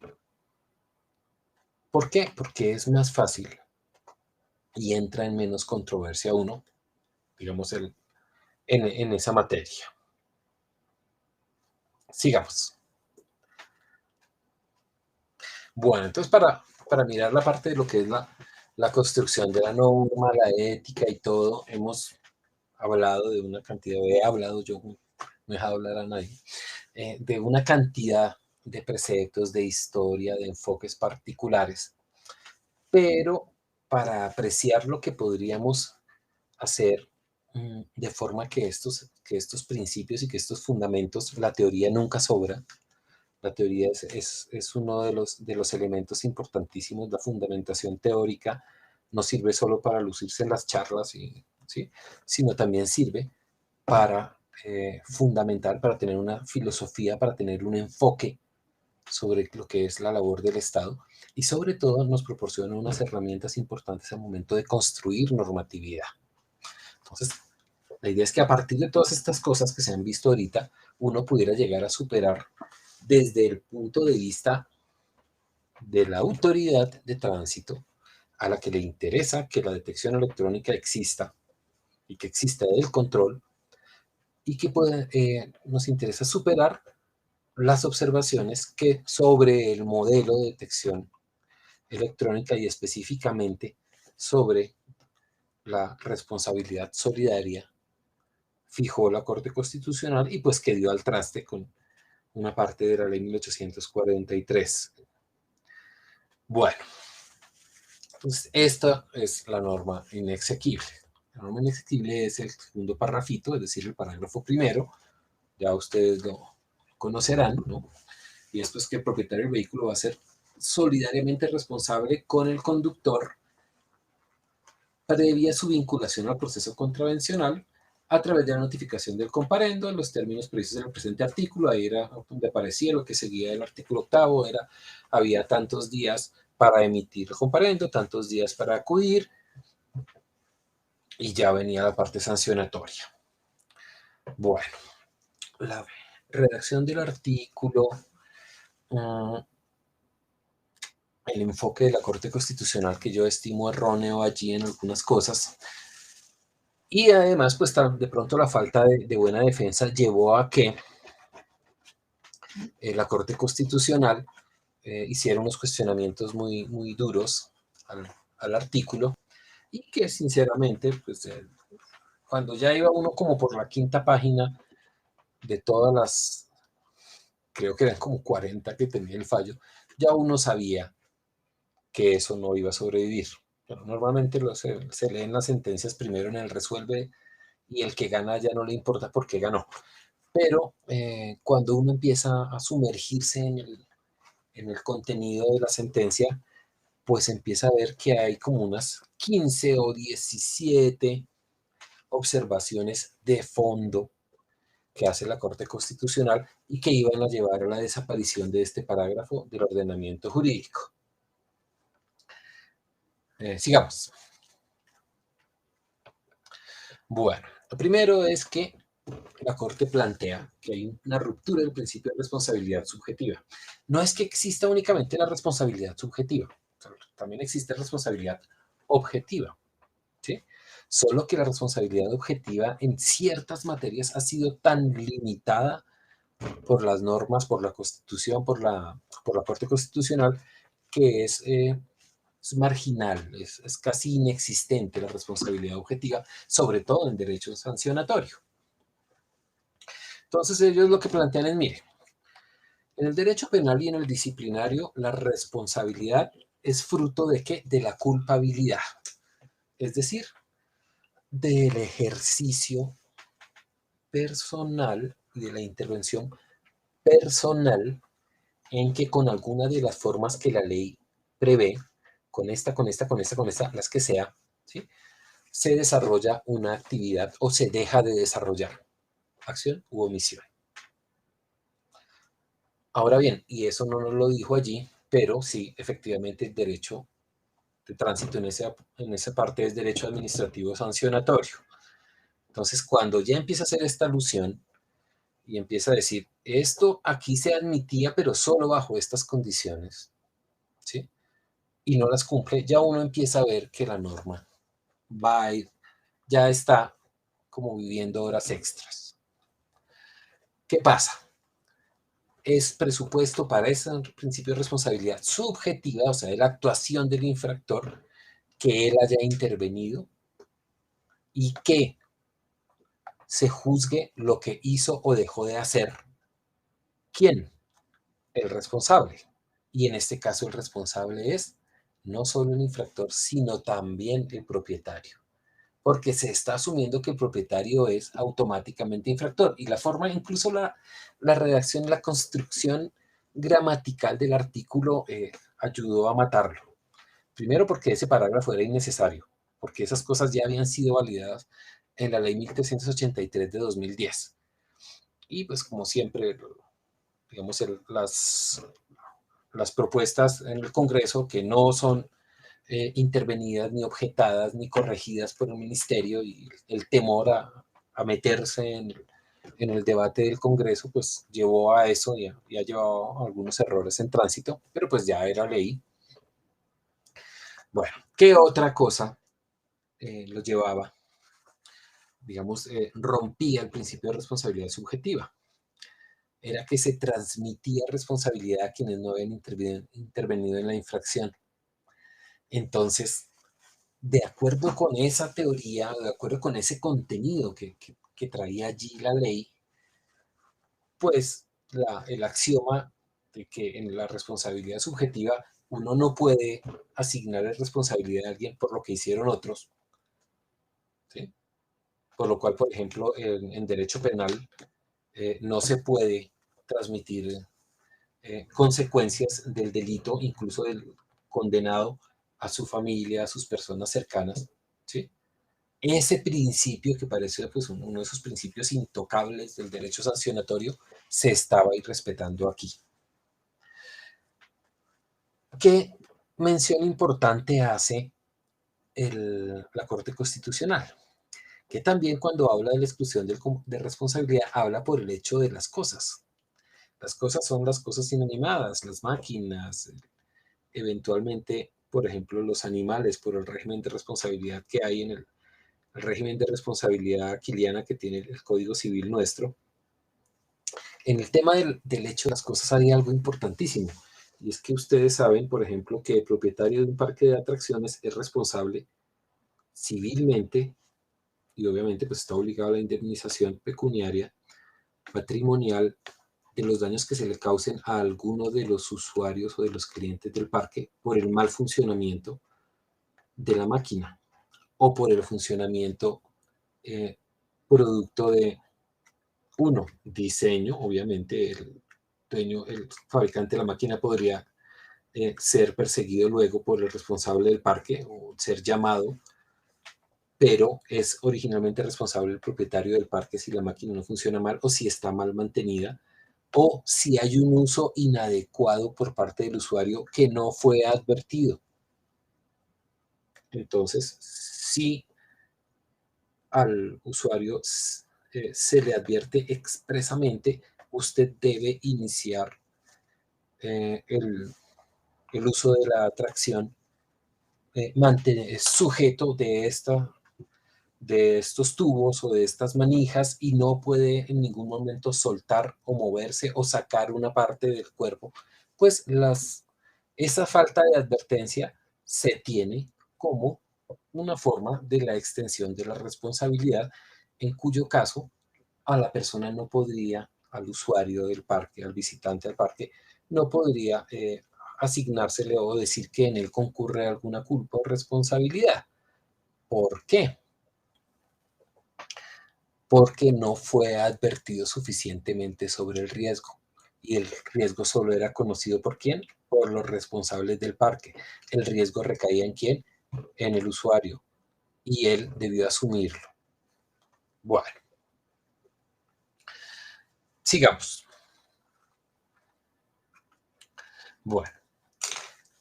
¿Por qué? Porque es más fácil y entra en menos controversia uno, digamos, en esa materia. Sigamos. Bueno, entonces para mirar la parte de lo que es la construcción de la norma, la ética y todo, hemos hablado de una cantidad, he hablado yo, no he dejado hablar a nadie, de una cantidad de preceptos, de historia, de enfoques particulares, pero para apreciar lo que podríamos hacer de forma que estos principios y que estos fundamentos, la teoría nunca sobra. La teoría es uno de los elementos importantísimos. La fundamentación teórica no sirve solo para lucirse en las charlas, ¿sí? Sino también sirve para fundamentar, para tener una filosofía, para tener un enfoque sobre lo que es la labor del Estado y sobre todo nos proporciona unas herramientas importantes al momento de construir normatividad. Entonces, la idea es que a partir de todas estas cosas que se han visto ahorita, uno pudiera llegar a superar desde el punto de vista de la autoridad de tránsito a la que le interesa que la detección electrónica exista y que exista el control y que nos interesa superar las observaciones que sobre el modelo de detección electrónica y específicamente sobre la responsabilidad solidaria fijó la Corte Constitucional y pues que dio al traste con una parte de la ley 1843. Bueno, pues esta es la norma inexequible. La norma inexequible es el segundo parrafito, es decir, el parágrafo primero. Ya ustedes lo conocerán, ¿no? Y esto es que el propietario del vehículo va a ser solidariamente responsable con el conductor previa su vinculación al proceso contravencional a través de la notificación del comparendo en los términos previstos en el presente artículo. Ahí era donde aparecía lo que seguía el artículo octavo, había tantos días para emitir el comparendo, tantos días para acudir, y ya venía la parte sancionatoria. Bueno, la redacción del artículo, el enfoque de la Corte Constitucional que yo estimo erróneo allí en algunas cosas, y además pues de pronto la falta de buena defensa llevó a que la Corte Constitucional hiciera unos cuestionamientos muy, muy duros al artículo y que sinceramente pues cuando ya iba uno como por la quinta página de todas las, creo que eran como 40 que tenía el fallo, ya uno sabía que eso no iba a sobrevivir. Pero normalmente se leen las sentencias primero en el resuelve y el que gana ya no le importa por qué ganó. Pero cuando uno empieza a sumergirse en el contenido de la sentencia, pues empieza a ver que hay como unas 15 o 17 observaciones de fondo que hace la Corte Constitucional y que iban a llevar a la desaparición de este parágrafo del ordenamiento jurídico. Sigamos. Bueno, lo primero es que la Corte plantea que hay una ruptura del principio de responsabilidad subjetiva. No es que exista únicamente la responsabilidad subjetiva, también existe responsabilidad objetiva, ¿sí? Solo que la responsabilidad objetiva en ciertas materias ha sido tan limitada por las normas, por la Constitución, por la Corte Constitucional, que es marginal, es casi inexistente la responsabilidad objetiva, sobre todo en derecho sancionatorio. Entonces ellos lo que plantean es, mire, en el derecho penal y en el disciplinario, la responsabilidad es fruto de ¿qué? De la culpabilidad, es decir, del ejercicio personal y de la intervención personal en que con alguna de las formas que la ley prevé, con esta, las que sea, ¿sí? Se desarrolla una actividad o se deja de desarrollar acción u omisión. Ahora bien, y eso no nos lo dijo allí, pero sí, efectivamente, el derecho de tránsito en esa parte es derecho administrativo sancionatorio. Entonces, cuando ya empieza a hacer esta alusión y empieza a decir, esto aquí se admitía, pero solo bajo estas condiciones, ¿sí? Y no las cumple, ya uno empieza a ver que la norma va a ir, ya está como viviendo horas extras. ¿Qué pasa? Es presupuesto para ese principio de responsabilidad subjetiva, o sea, de la actuación del infractor, que él haya intervenido y que se juzgue lo que hizo o dejó de hacer. ¿Quién? El responsable. Y en este caso el responsable es no solo el infractor, sino también el propietario. Porque se está asumiendo que el propietario es automáticamente infractor. Y la forma, incluso la redacción, la construcción gramatical del artículo ayudó a matarlo. Primero porque ese parágrafo era innecesario, porque esas cosas ya habían sido validadas en la ley 1383 de 2010. Y pues como siempre, digamos, las propuestas en el Congreso que no son intervenidas, ni objetadas, ni corregidas por el ministerio, y el temor a meterse en el debate del Congreso, pues llevó a eso y ha llevado a algunos errores en tránsito, pero pues ya era ley. Bueno, ¿qué otra cosa lo llevaba? Digamos, rompía el principio de responsabilidad subjetiva. Era que se transmitía responsabilidad a quienes no habían intervenido en la infracción. Entonces, de acuerdo con esa teoría, de acuerdo con ese contenido que traía allí la ley, pues el axioma de que en la responsabilidad subjetiva uno no puede asignar responsabilidad a alguien por lo que hicieron otros, ¿sí? Por lo cual, por ejemplo, en derecho penal no se puede transmitir consecuencias del delito, incluso del condenado, a su familia, a sus personas cercanas, ¿sí? Ese principio, que parece pues, uno de esos principios intocables del derecho sancionatorio, se estaba irrespetando aquí. ¿Qué mención importante hace la Corte Constitucional? Que también cuando habla de la exclusión de responsabilidad, habla por el hecho de las cosas. Las cosas son las cosas inanimadas, las máquinas, eventualmente, por ejemplo, los animales, por el régimen de responsabilidad que hay en el régimen de responsabilidad aquiliana que tiene el Código Civil nuestro. En el tema del hecho de las cosas hay algo importantísimo, y es que ustedes saben, por ejemplo, que el propietario de un parque de atracciones es responsable civilmente y obviamente pues está obligado a la indemnización pecuniaria, patrimonial, de los daños que se le causen a alguno de los usuarios o de los clientes del parque por el mal funcionamiento de la máquina o por el funcionamiento producto de, uno, diseño. Obviamente el dueño, el fabricante de la máquina podría ser perseguido luego por el responsable del parque o ser llamado, pero es originalmente responsable el propietario del parque si la máquina no funciona mal o si está mal mantenida o si hay un uso inadecuado por parte del usuario que no fue advertido. Entonces, si al usuario se le advierte expresamente, usted debe iniciar el uso de la atracción sujeto de estos tubos o de estas manijas y no puede en ningún momento soltar o moverse o sacar una parte del cuerpo, pues esa falta de advertencia se tiene como una forma de la extensión de la responsabilidad, en cuyo caso a la persona no podría, al usuario del parque, al visitante del parque, no podría asignársele o decir que en él concurre alguna culpa o responsabilidad. ¿Por qué? Porque no fue advertido suficientemente sobre el riesgo. Y el riesgo solo era conocido ¿por quién? Por los responsables del parque. El riesgo recaía ¿en quién? En el usuario. Y él debió asumirlo. Bueno, sigamos. Bueno,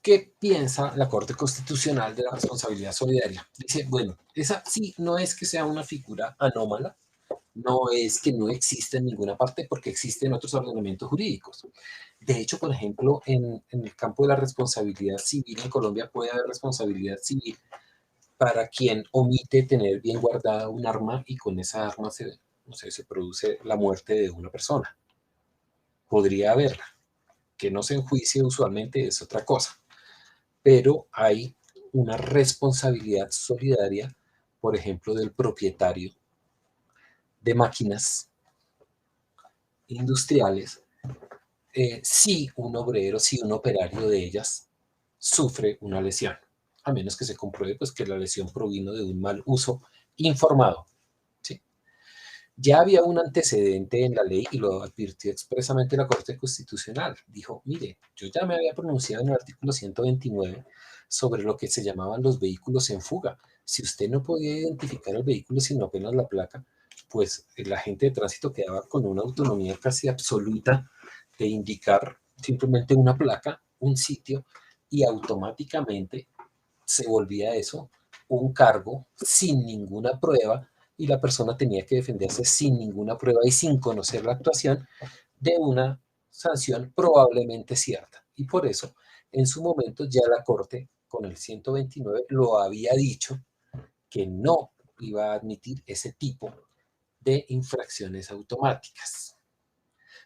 ¿qué piensa la Corte Constitucional de la responsabilidad solidaria? Dice, bueno, esa sí no es que sea una figura anómala, no es que no exista en ninguna parte, porque existen otros ordenamientos jurídicos. De hecho, por ejemplo, en el campo de la responsabilidad civil en Colombia puede haber responsabilidad civil para quien omite tener bien guardada un arma y con esa arma no sé, se produce la muerte de una persona. Podría haberla. Que no se enjuicie usualmente es otra cosa. Pero hay una responsabilidad solidaria, por ejemplo, del propietario de máquinas industriales, si un obrero, si un operario de ellas sufre una lesión, a menos que se compruebe pues, que la lesión provino de un mal uso informado. ¿Sí? Ya había un antecedente en la ley y lo advirtió expresamente la Corte Constitucional. Dijo, mire, yo ya me había pronunciado en el artículo 129 sobre lo que se llamaban los vehículos en fuga. Si usted no podía identificar el vehículo sino apenas la placa, pues el agente de tránsito quedaba con una autonomía casi absoluta de indicar simplemente una placa, un sitio, y automáticamente se volvía eso un cargo sin ninguna prueba y la persona tenía que defenderse sin ninguna prueba y sin conocer la actuación de una sanción probablemente cierta. Y por eso, en su momento, ya la Corte, con el 129, lo había dicho que no iba a admitir ese tipo de infracciones automáticas.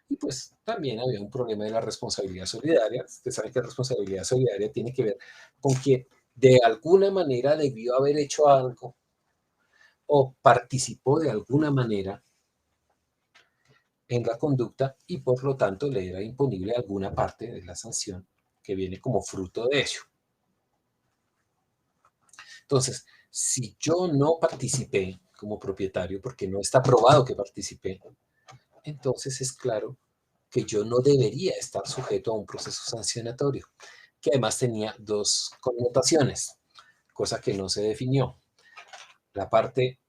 Y pues también había un problema de la responsabilidad solidaria. Usted sabe que la responsabilidad solidaria tiene que ver con que de alguna manera debió haber hecho algo o participó de alguna manera en la conducta y por lo tanto le era imponible alguna parte de la sanción que viene como fruto de ello. Entonces, si yo no participé como propietario, porque no está probado que participé, entonces es claro que yo no debería estar sujeto a un proceso sancionatorio, que además tenía dos connotaciones, cosa que no se definió. La parte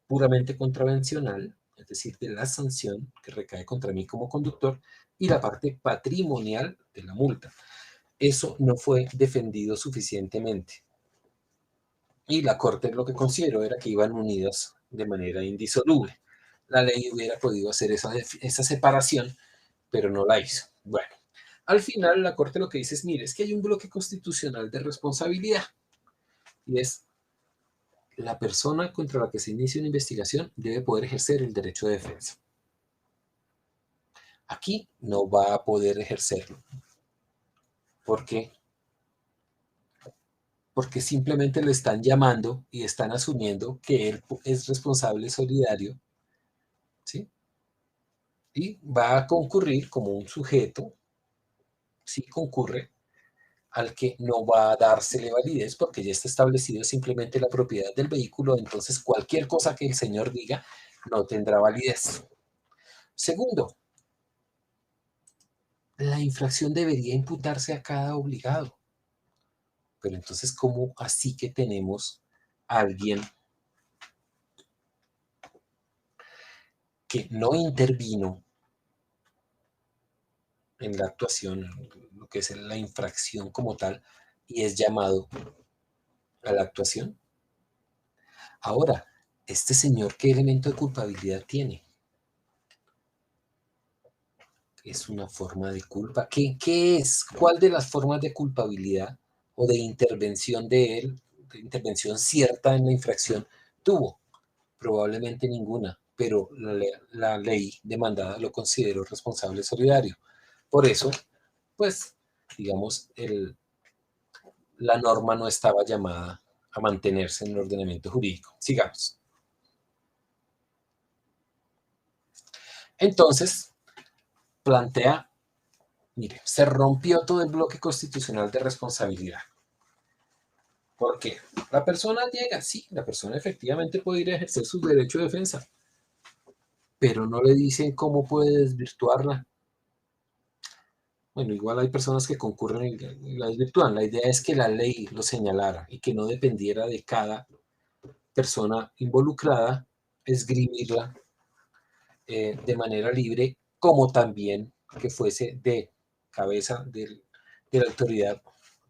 puramente contravencional, es decir, de la sanción que recae contra mí como conductor, y la parte patrimonial de la multa. Eso no fue defendido suficientemente. Y la Corte lo que consideró era que iban unidas de manera indisoluble. La ley hubiera podido hacer esa separación, pero no la hizo. Bueno, al final la Corte lo que dice es, mire, es que hay un bloque constitucional de responsabilidad y es la persona contra la que se inicia una investigación debe poder ejercer el derecho de defensa. Aquí no va a poder ejercerlo. ¿Por qué? Porque simplemente lo están llamando y están asumiendo que él es responsable solidario, ¿sí? Y va a concurrir como un sujeto, sí concurre, al que no va a dársele validez porque ya está establecido simplemente la propiedad del vehículo, entonces cualquier cosa que el señor diga no tendrá validez. Segundo, la infracción debería imputarse a cada obligado. Pero entonces, ¿cómo así que tenemos a alguien que no intervino en la actuación, lo que es la infracción como tal, y es llamado a la actuación? Ahora, este señor, ¿qué elemento de culpabilidad tiene? ¿Es una forma de culpa? ¿Qué es? ¿Cuál de las formas de culpabilidad o de intervención de él, de intervención cierta en la infracción, tuvo? Probablemente ninguna, pero la ley demandada lo consideró responsable solidario. Por eso, pues, digamos, la norma no estaba llamada a mantenerse en el ordenamiento jurídico. Sigamos. Entonces, plantea, mire, se rompió todo el bloque constitucional de responsabilidad. ¿Por qué? La persona llega, sí, la persona efectivamente puede ir a ejercer su derecho de defensa, pero no le dicen cómo puede desvirtuarla. Bueno, igual hay personas que concurren y la desvirtúan. La idea es que la ley lo señalara y que no dependiera de cada persona involucrada esgrimirla de manera libre, como también que fuese de cabeza de la autoridad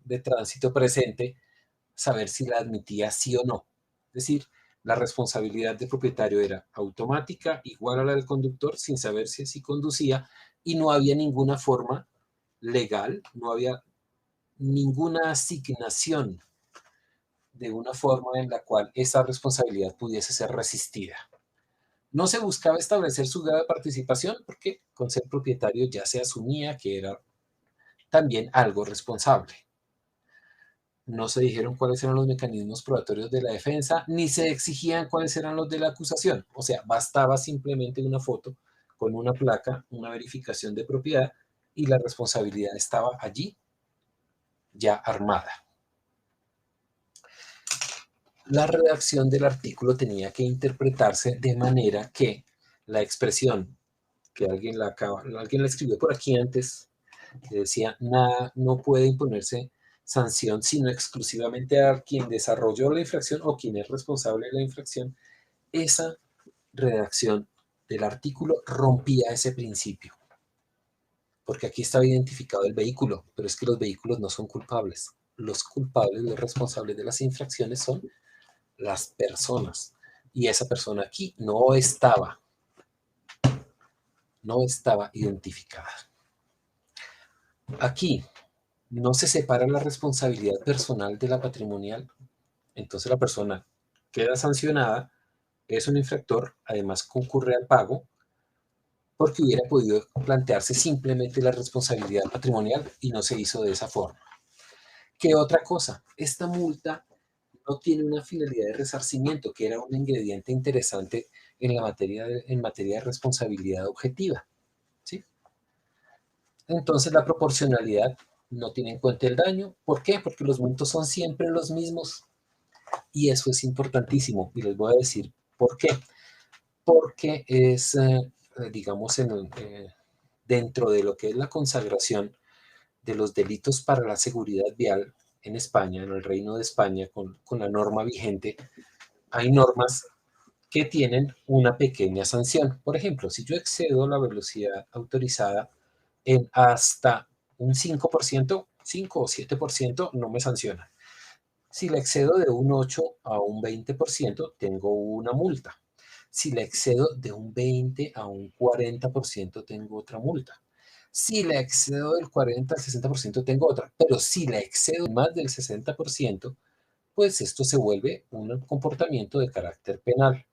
de tránsito presente saber si la admitía sí o no. Es decir, la responsabilidad del propietario era automática, igual a la del conductor, sin saber si así conducía, y no había ninguna forma legal, no había ninguna asignación de una forma en la cual esa responsabilidad pudiese ser resistida. No se buscaba establecer su grado de participación porque con ser propietario ya se asumía que era también algo responsable. no se dijeron cuáles eran los mecanismos probatorios de la defensa, ni se exigían cuáles eran los de la acusación. O sea, bastaba simplemente una foto con una placa, una verificación de propiedad, y la responsabilidad estaba allí ya armada. La redacción del artículo tenía que interpretarse de manera que la expresión que alguien la escribió por aquí antes, que decía, nada, no puede imponerse sanción sino exclusivamente a quien desarrolló la infracción o quien es responsable de la infracción. Esa redacción del artículo rompía ese principio, porque aquí estaba identificado el vehículo, pero es que los vehículos no son culpables. Los culpables, los responsables de las infracciones son las personas, y esa persona aquí no estaba identificada. Aquí no se separa la responsabilidad personal de la patrimonial, entonces la persona queda sancionada, es un infractor, además concurre al pago, porque hubiera podido plantearse simplemente la responsabilidad patrimonial y no se hizo de esa forma. ¿Qué otra cosa? Esta multa no tiene una finalidad de resarcimiento, que era un ingrediente interesante en materia de responsabilidad objetiva, ¿sí? Entonces la proporcionalidad no tiene en cuenta el daño. ¿Por qué? Porque los montos son siempre los mismos. Y eso es importantísimo. Y les voy a decir por qué. Porque es, digamos, dentro de lo que es la consagración de los delitos para la seguridad vial en España, en el Reino de España, con la norma vigente, hay normas que tienen una pequeña sanción. Por ejemplo, si yo excedo la velocidad autorizada en hasta un 5%, 5 o 7%, no me sanciona. Si la excedo de un 8 a un 20%, tengo una multa. Si la excedo de un 20 a un 40%, tengo otra multa. Si la excedo del 40 al 60%, tengo otra. Pero si la excedo más del 60%, pues esto se vuelve un comportamiento de carácter penal.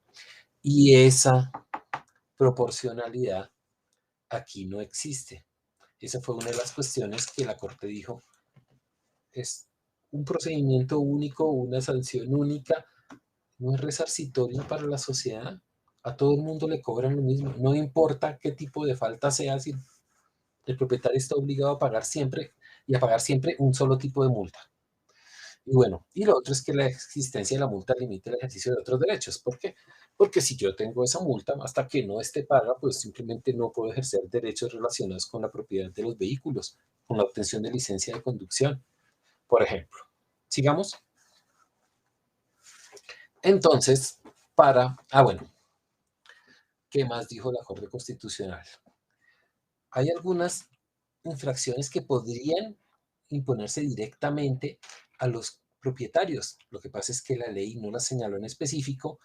Y esa proporcionalidad aquí no existe. Esa fue una de las cuestiones que la Corte dijo, es un procedimiento único, una sanción única, no es resarcitorio para la sociedad. A todo el mundo le cobran lo mismo, no importa qué tipo de falta sea, si el propietario está obligado a pagar siempre y a pagar siempre un solo tipo de multa. Y bueno, y lo otro es que la existencia de la multa limita el ejercicio de otros derechos. ¿Por qué? Porque si yo tengo esa multa, hasta que no esté paga, pues simplemente no puedo ejercer derechos relacionados con la propiedad de los vehículos, con la obtención de licencia de conducción, por ejemplo. Sigamos. Entonces, bueno, ¿qué más dijo la Corte Constitucional? Hay algunas infracciones que podrían imponerse directamente a los propietarios. Lo que pasa es que la ley no las señaló en específico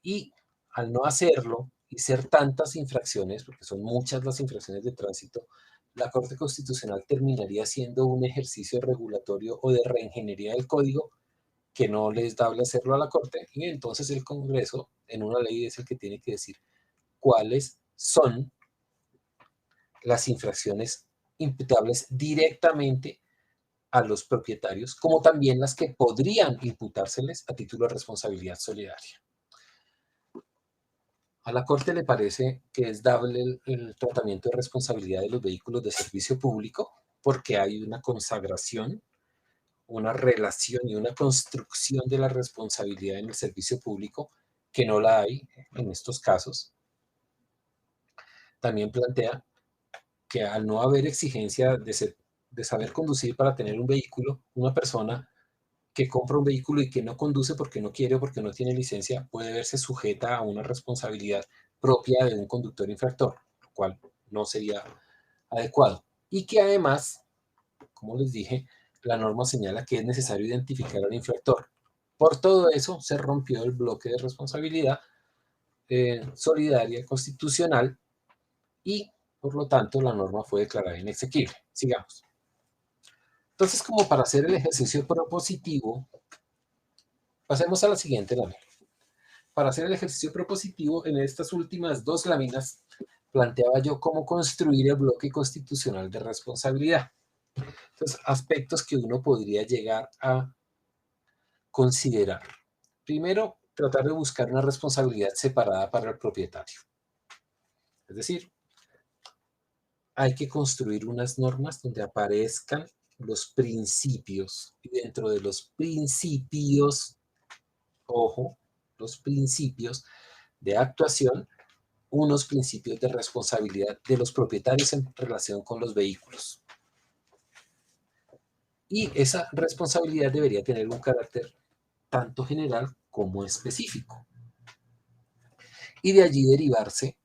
y al no hacerlo y ser tantas infracciones, porque son muchas las infracciones de tránsito, la Corte Constitucional terminaría siendo un ejercicio regulatorio o de reingeniería del código que no les da hacerlo a la Corte, y entonces el Congreso en una ley es el que tiene que decir cuáles son las infracciones imputables directamente a los propietarios, como también las que podrían imputárseles a título de responsabilidad solidaria. A la Corte le parece que es dable el tratamiento de responsabilidad de los vehículos de servicio público porque hay una consagración, una relación y una construcción de la responsabilidad en el servicio público que no la hay en estos casos. También plantea que al no haber exigencia de saber conducir para tener un vehículo, una persona que compra un vehículo y que no conduce porque no quiere o porque no tiene licencia puede verse sujeta a una responsabilidad propia de un conductor infractor, lo cual no sería adecuado. Y que además, como les dije, la norma señala que es necesario identificar al infractor. Por todo eso se rompió el bloque de responsabilidad solidaria constitucional y por lo tanto la norma fue declarada inexequible. Sigamos. Entonces, como para hacer el ejercicio propositivo, pasemos a la siguiente lámina. Para hacer el ejercicio propositivo, en estas últimas dos láminas, planteaba yo cómo construir el bloque constitucional de responsabilidad. Entonces, aspectos que uno podría llegar a considerar. Primero, tratar de buscar una responsabilidad separada para el propietario. Es decir, hay que construir unas normas donde aparezcan los principios. Y dentro de los principios, ojo, los principios de actuación, unos principios de responsabilidad de los propietarios en relación con los vehículos. Y esa responsabilidad debería tener un carácter tanto general como específico. Y de allí derivarse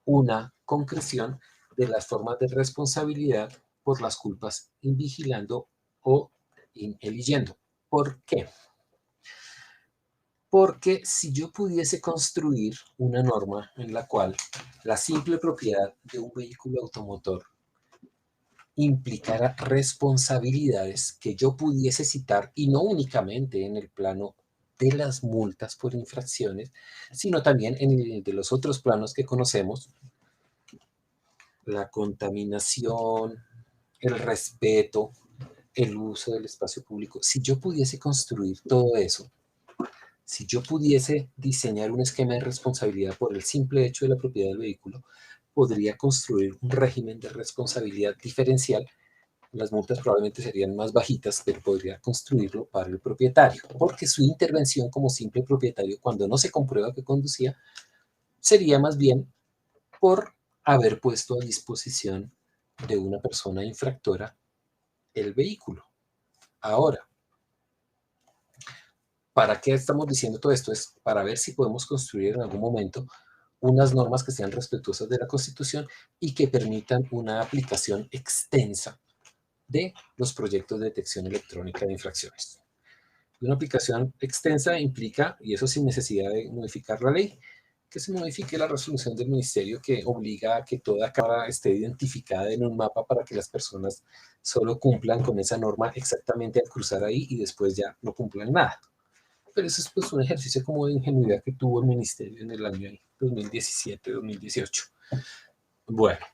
una concreción de las formas de responsabilidad por las culpas invigilando o ineligiendo. ¿Por qué? Porque si yo pudiese construir una norma en la cual la simple propiedad de un vehículo automotor implicara responsabilidades que yo pudiese citar, y no únicamente en el plano de las multas por infracciones, sino también en el de los otros planos que conocemos, la contaminación, el respeto, el uso del espacio público. Si yo pudiese construir todo eso, si yo pudiese diseñar un esquema de responsabilidad por el simple hecho de la propiedad del vehículo, podría construir un régimen de responsabilidad diferencial. Las multas probablemente serían más bajitas, pero podría construirlo para el propietario, porque su intervención como simple propietario, cuando no se comprueba que conducía, sería más bien por haber puesto a disposición de una persona infractora el vehículo. Ahora, ¿para qué estamos diciendo todo esto? Es para ver si podemos construir en algún momento unas normas que sean respetuosas de la Constitución y que permitan una aplicación extensa de los proyectos de detección electrónica de infracciones. Una aplicación extensa implica, y eso sin necesidad de modificar la ley, que se modifique la resolución del ministerio que obliga a que toda cámara esté identificada en un mapa para que las personas solo cumplan con esa norma exactamente al cruzar ahí y después ya no cumplan nada. Pero eso es pues un ejercicio como de ingenuidad que tuvo el ministerio en el año 2017-2018. Bueno,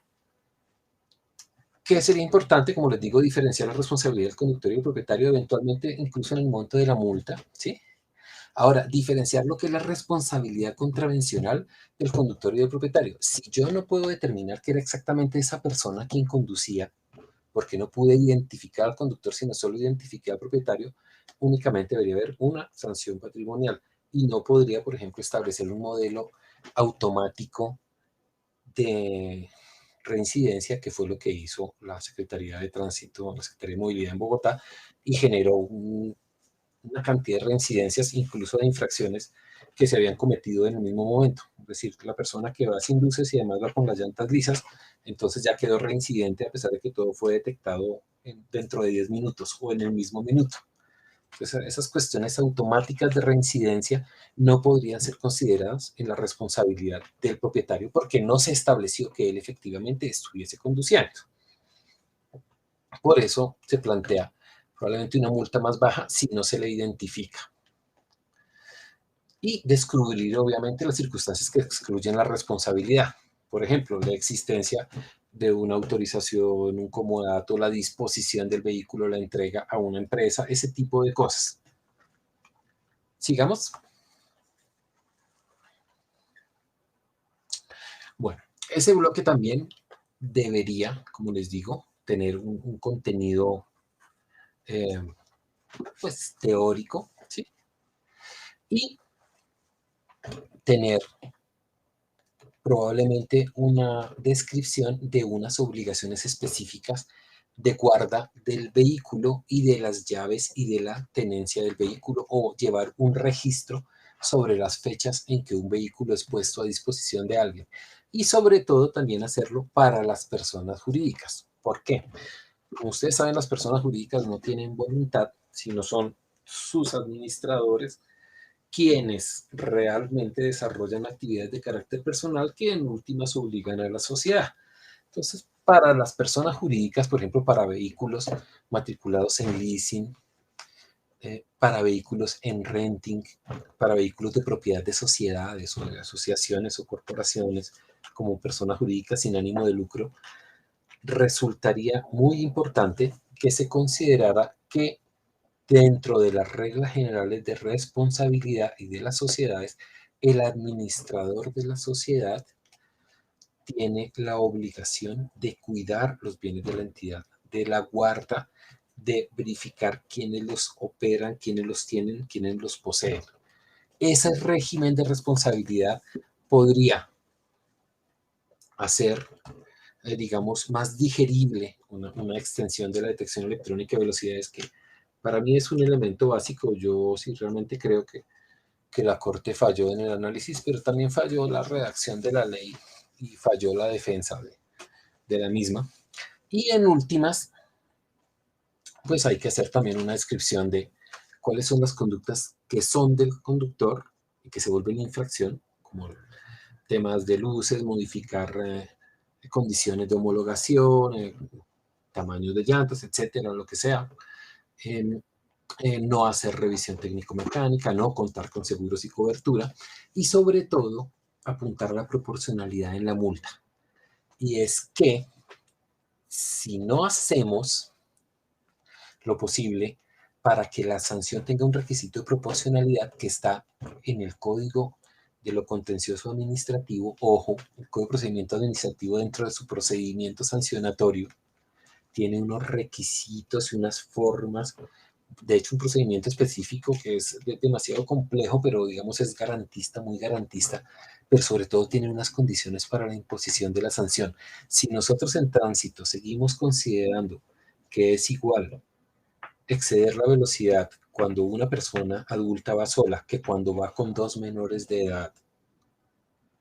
que sería importante, como les digo, diferenciar la responsabilidad del conductor y el propietario, eventualmente incluso en el monto de la multa, ¿sí? Ahora, diferenciar lo que es la responsabilidad contravencional del conductor y del propietario. Si yo no puedo determinar que era exactamente esa persona quien conducía, porque no pude identificar al conductor, sino solo identifiqué al propietario, únicamente debería haber una sanción patrimonial y no podría, por ejemplo, establecer un modelo automático de reincidencia, que fue lo que hizo la Secretaría de Tránsito, la Secretaría de Movilidad en Bogotá, y generó una cantidad de reincidencias, incluso de infracciones que se habían cometido en el mismo momento. Es decir, la persona que va sin luces y además va con las llantas lisas, entonces ya quedó reincidente a pesar de que todo fue detectado dentro de 10 minutos o en el mismo minuto. Entonces, esas cuestiones automáticas de reincidencia no podrían ser consideradas en la responsabilidad del propietario porque no se estableció que él efectivamente estuviese conduciendo. Por eso se plantea probablemente una multa más baja si no se le identifica. Y descubrir obviamente las circunstancias que excluyen la responsabilidad. Por ejemplo, la existencia de una autorización, un comodato, la disposición del vehículo, la entrega a una empresa, ese tipo de cosas. Sigamos. Bueno, ese bloque también debería, como les digo, tener un contenido pues teórico, ¿sí? Y tener probablemente una descripción de unas obligaciones específicas de guarda del vehículo y de las llaves y de la tenencia del vehículo, o llevar un registro sobre las fechas en que un vehículo es puesto a disposición de alguien. Y sobre todo también hacerlo para las personas jurídicas. ¿Por qué? Como ustedes saben, las personas jurídicas no tienen voluntad, sino son sus administradores quienes realmente desarrollan actividades de carácter personal que en últimas obligan a la sociedad. Entonces, para las personas jurídicas, por ejemplo, para vehículos matriculados en leasing, para vehículos en renting, para vehículos de propiedad de sociedades o de asociaciones o corporaciones como personas jurídicas sin ánimo de lucro, resultaría muy importante que se considerara que dentro de las reglas generales de responsabilidad y de las sociedades, el administrador de la sociedad tiene la obligación de cuidar los bienes de la entidad, de la guarda, de verificar quiénes los operan, quiénes los tienen, quiénes los poseen. Ese régimen de responsabilidad podría hacer, digamos, más digerible una extensión de la detección electrónica de velocidades que para mí es un elemento básico. Yo sí realmente creo que la Corte falló en el análisis, pero también falló la redacción de la ley y falló la defensa de la misma. Y en últimas, pues hay que hacer también una descripción de cuáles son las conductas que son del conductor y que se vuelven infracción, como temas de luces, modificar condiciones de homologación, tamaños de llantas, etcétera, lo que sea. No hacer revisión técnico-mecánica, no contar con seguros y cobertura, y sobre todo apuntar a la proporcionalidad en la multa. Y es que si no hacemos lo posible para que la sanción tenga un requisito de proporcionalidad que está en el Código de lo Contencioso Administrativo, ojo, el Código de Procedimiento Administrativo dentro de su procedimiento sancionatorio tiene unos requisitos y unas formas, de hecho un procedimiento específico que es demasiado complejo, pero digamos es garantista, muy garantista, pero sobre todo tiene unas condiciones para la imposición de la sanción. Si nosotros en tránsito seguimos considerando que es igual exceder la velocidad cuando una persona adulta va sola que cuando va con dos menores de edad,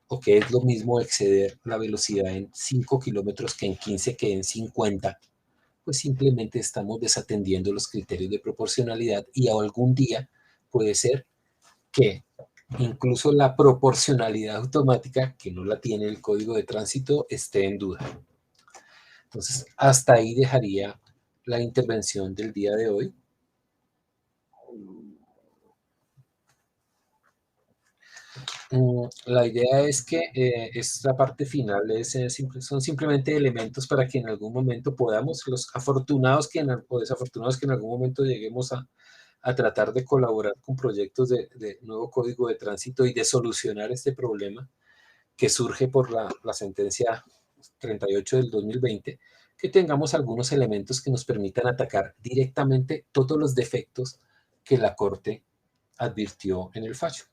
o que es lo mismo exceder la velocidad en 5 kilómetros que en 15 que en 50, pues simplemente estamos desatendiendo los criterios de proporcionalidad y algún día puede ser que incluso la proporcionalidad automática, que no la tiene el Código de Tránsito, esté en duda. Entonces, hasta ahí dejaría la intervención del día de hoy. La idea es que esta parte final son simplemente elementos para que en algún momento podamos, los afortunados o desafortunados que en algún momento lleguemos a tratar de colaborar con proyectos de nuevo código de tránsito y de solucionar este problema que surge por la sentencia 38 del 2020, que tengamos algunos elementos que nos permitan atacar directamente todos los defectos que la Corte advirtió en el fallo.